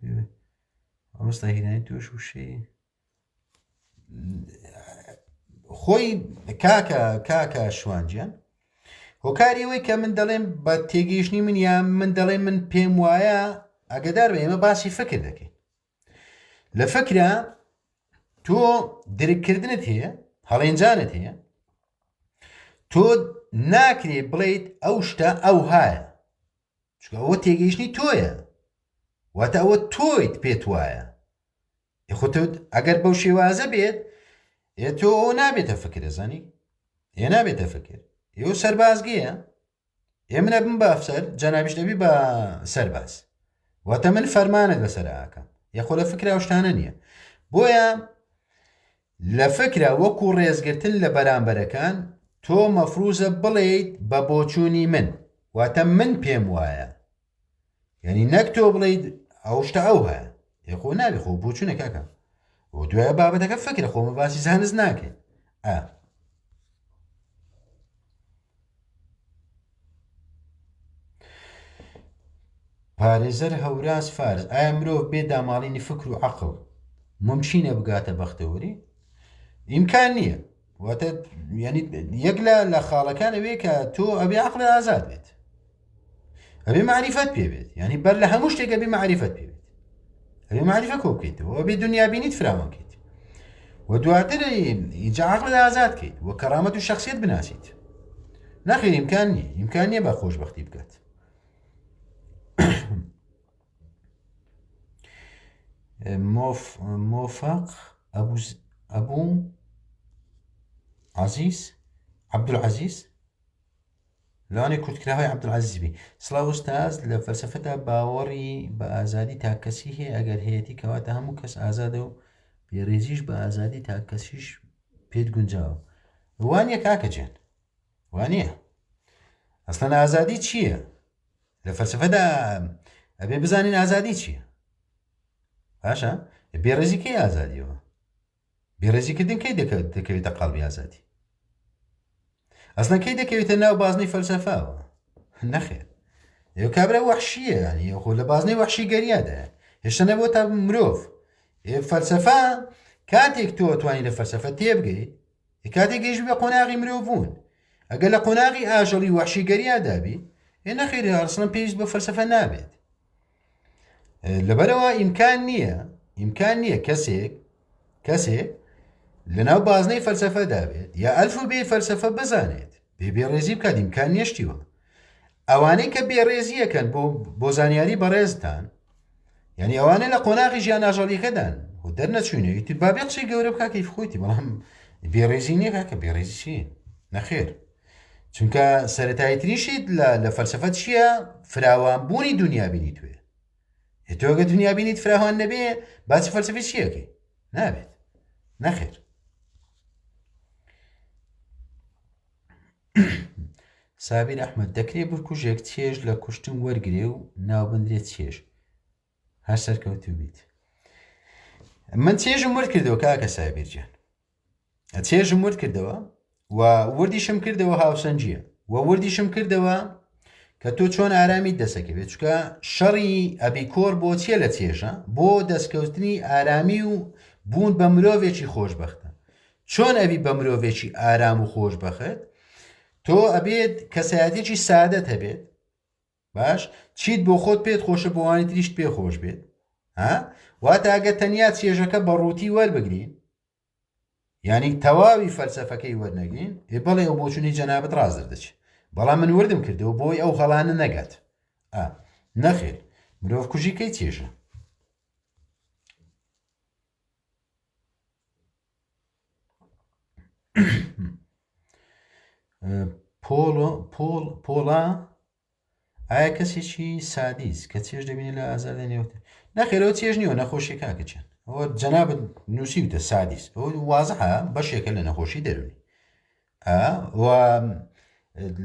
ئەمەستا هیرانی توش وشەی خۆی کاکە شوانجیان هۆکاری ئەوەی کە من دەڵێم بە تێگەیشتنی من یا من دەڵێ من پێم وایە ئەگەدار بە ئێمە باسی فکر دەکەین لە فکرە تۆ درکردنت هەیە هەڵێنجانت هەیە تۆ ناکرێ بڵێیت ئەو شتە ئەو هایە چکە ئەوە تێگەیشتنی تۆیە واتە ئەوە تۆیت پێت وایە خۆت ئەگەر بەو شێوازە بێت تۆ ئەو نابێتە فکر زانی ئێ نابێتە فکر ئێوە سەربازگەیە ئێمە بم بە ئەفسەر جەنابیش دەبی بە سەرباز واتە من فەرمانت بەسەر ئاکەم یەخۆ لە فکرا شتانە نییە بۆیە لە فکرە وەکو ڕێزگرتن لە بەرامبەرەکان تۆ مەفروزە بڵێیت بە بۆچوونی من واتە من پێم وایە یعنی نەک تۆ بڵێیت ئەو شتە ئەو هەیە یەخۆ نابێ خۆ بۆچوونە کاکەم بۆ دوایە بابەتەکە فکرە خۆمە باسی زانست ناکەین پارێزەر هەوراز فارس ئایا مرۆڤ بێ داماڵینی فکر و عەقڵ ممچینە بگاتە بەختەوەری ئیمکان نییە واتە ینی یەک لە خاڵەکان ئەوەیە کە تۆ ئەبێ عەقڵت ئازاد بێت ئەبێ مەعریفەت پێ بێت ینی بەر لە هەموو شتێک ئەبێ مەعریفەت پێ بێت ئەبێ مەعریفە کۆ بکەیتەوە ئەبێ دنیابینیت فراوان بکەیت و دواتر ئیجا عەقڵت ئازاد بکەیت و کەرامەت و شەخسیەت بناسیت نەخێر ئیمکان نییە بە خۆشبەختی بکات موفق ئەبوو عەزیز عەبدولعەزیز لەوانەیە کورتکراوەی عەبدولعەزیزبی سڵاو ئوستاز لە فەلسەفەدا باوەڕی بە ئازادی تاکەسی هەیە ئەگەر هەیەتی کەواتە هەموو کەس ئازادە و بێڕێزیش بە ئازادی تاکەسیش پێت گونجاوە وانییە کاکە جێن وانییە ئەسڵەن ئازادی چییە لە فەلسەفەدا ئەبێ بزانین ئازادی چییە باشە بێڕێزی کەی ئازادیەوە بێڕێزیکردن کەی دەکەوێتە قەڵبی ئازادی ئەسڵەن کەی دەکەوێتە ناو بازنەی فەلسەفاوە نەخێر ئێوە کابرا وەحشیە ینی خۆ لە بازنەی وەحشی گەریادایە هێشتا نەبووە تا مرۆڤ فەلسەفا کاتێک تۆ توانی لە فەلسەفە تێبگەیت کاتێک گەیشت بە قۆناغی مرۆڤ بوون ئەگەر لە قۆناغی ئاژەڵی وەحشی گەریادابی نەخێر ئەسڵەن پێویست بە فەلسەفە نابێت لەبەرەوە ئیمکان نییە کەسێک لەناو بازنەی فەلسەفەدا بێت یا ئەلف و بێ فەلسەفە بزانێت بێڕێزی بکات ئیمکان نیشتیوە ئەوانەی کە بێڕێزیەکەن بۆ زانیاری بەڕێزتان یعنی ئەوانە لە قۆناغی ژیان ئاژەڵیەکەدان و دەرنەچوینەوە بابێ قسەی گەورە بکاکەی خۆیتی بەڵام بێڕێزی نییە کاکە بێڕێزی چیە نەخێر چونکە سەرەتاییتریشیت لە فەلسەفە چییە فراوانبوونی دنیابینی توێ تۆگە دنیابینیت فراوان نەبێ باسی فەلسەفی چیەکەی نابێت نەخێر سابیر ئەحمەد دەکرێت بکوژێک چێژ لە کوشتن وەرگێ و ناوبندرێت چێژ هەر سەرکەوتوو بیت من چێژم ورد کردەوە کاکە سابیرجان چێژم ورد کردەوە و وردیشم کردەوە هاوسەنجیە و وردیشم کردەوە کە تۆ چۆن ئارامی دەسەکەوێت چکە شەڕی ئەبیکۆر بۆ چیە لە چێژە بۆ دەستکەوتنی ئارامی و بوون بە مرۆڤێکی خۆشبەختە چۆن ئەبی بە مرۆڤێکی ئارام و خۆش بەخت تۆ ئەبێت کەسایەتێکی سادەت هەبێت باش چیت بۆ خۆت پێت خۆشە بۆوانی تریشت پێ خۆش بێت واتە ئەگە تەنیا چێژەکە بە ڕووتی وەربگرین یعنی تەواوی فەلسەفەکەی وەرنەگرین بەڵێ ئەو بۆچوونی جەنابەت ڕاز دەردەچێت بەڵام من وردم کردەوە بۆی ئەو هەڵانە نەگات نەخێر مرۆڤ کوژیکەی چێژە پۆڵا ئایا کەسێکی سادیز کە چێژ دەبینێت لە ئازادە نێوتە نەخێرەوە چێژ نیوە نەخۆشی کاکەچێن ئەوە جەنابەت نووسیوتە سادیس ئەو وازەها بەشێکە لە نەخۆشی دەرونی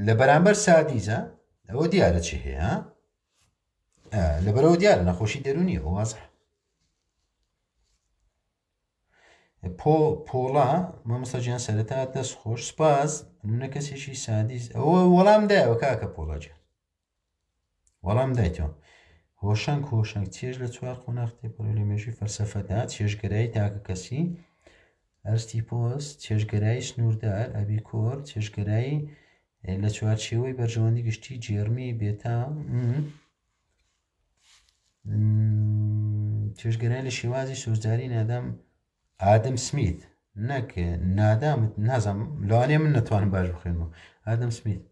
لە بەرامبەر سادیزە ئەوە دیارە چی هەیە لەبەرەوە دیارە نەخۆشی دەرونی ئەو وازە پۆڵا مامۆستاجیان سەرەتا دەست خۆش سپاس نونە کەسێکی سادیز ئەوە وەڵام دایەوە کاکە پۆڵاجیان وەڵام دایتەوە هۆشنگ چێژ لە چوار قۆناغ تێپەڕۆ لە مێژووی فەلسەفەدا چێژگەرایی تاکە کەسی ئەرستیپۆس چێژگەرایی سنووردار ئەبیکۆر چێژگەرایی لە چوارچێوەی بەرژەوەندی گشتی جێرمی بێتام چێژگەرایی لە شێوازی سۆزداری نادام ئادەم سمیت نەک نادامت نازم لەوانەیە من نەتوانم باش بخوێنمەوە ئادەم سمیت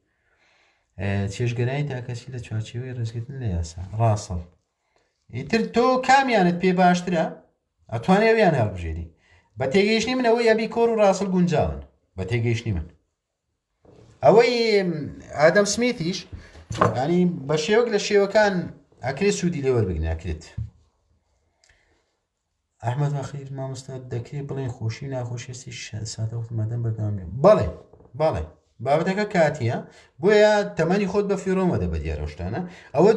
چێژگەرایی تاکەسی لە چوارچێوەی ڕێزگرتن لە یاسا ڕاستڵ ئیتر تۆ کامیانت پێ باشترە ئەتوانێ ئەویان هەڵبژێری بە تێگەیشتنی من ئەوەی ئەبی کۆر و ڕاستڵ گونجاون بە تێگەیشتنی من ئەوەی ئادەم سمیتیش ینی بە شێوەک لە شێوەکان ئەکرێت سوودی لێوەربگرن ئەکرێت ئەحمەد بەخیر مامۆستا دەکرێت بڵێن خۆشی ناخۆشیستی ساتەوەخت مادەم بەردەوام بەڵێ بابەتەکە کاتیە بۆیە تەمەنی خۆت بە فیڕۆمەدە بە دیارە شتانە ئەوە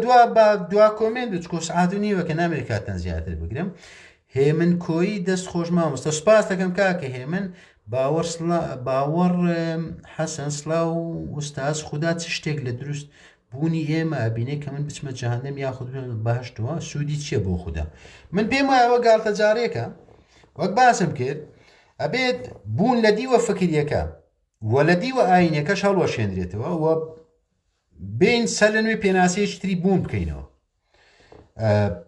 دوا کۆمنت بچکۆ سعات و نیوە کە نامێت کاتان زیاتر بگرم هێمن کۆیی دەست خۆش مامۆستا سوپاس دەکەم کاکە هێمن باوەڕ حەسەن سڵاو ئوستاز خوددا چ شتێک لە دروست بوونی ئێمە ئەبینێ کە من بچمە جەهەنەم یاخود بەهەشتەوە سوودی چییە بۆ خوددا من پێم وایەوە گاڵتە جارێکە وەک باسم کرد ئەبێت بوون لە دیوە فکریەکە وە لە دیوە ئاینەکەش هەڵوەشێنرێتەوە وە بین سەر لە نوێ پێناسەیەکی تری بوون بکەینەوە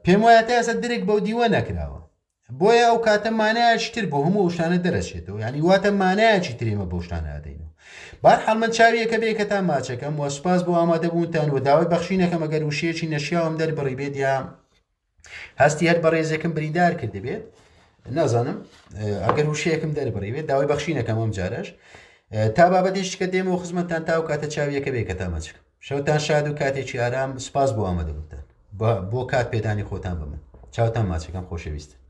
پێم وایە تا ئێستا درێک بەو دیوە نەکراوە بۆیە ئەو کاتە مانایەکی تر بۆ هەموو شتانە دەرەچێتەوە ینی واتە مانایەکی ترێمە بۆ شتانە ئەدەینەوە بەرحاڵ من چاویەکە بێکەتان ماچەکەم وە سوپاس بۆ ئامادەبوونتان و داوای بەخشینەکەم ئەگەر وشەیەکی نەشیاوم دەربڕی بێت یا هەستی هەر بەڕێزێکم بریندار کرد دەبێت نازانم ئەگەر وشەیەکم دەربڕی بێت داوای بەخشینەکەم ئەم جارش تا بابەتێشکە دێمەوە خزمەتتان تا و کاتە چاویەکە بێکەتان ماچەکەم شەوتان شاد و کاتێکی ئارام سپاس بۆ ئامادەبوونتان بۆ کات پێدانی خۆتان بە من چاوتان ماچەکەم خۆشەویستە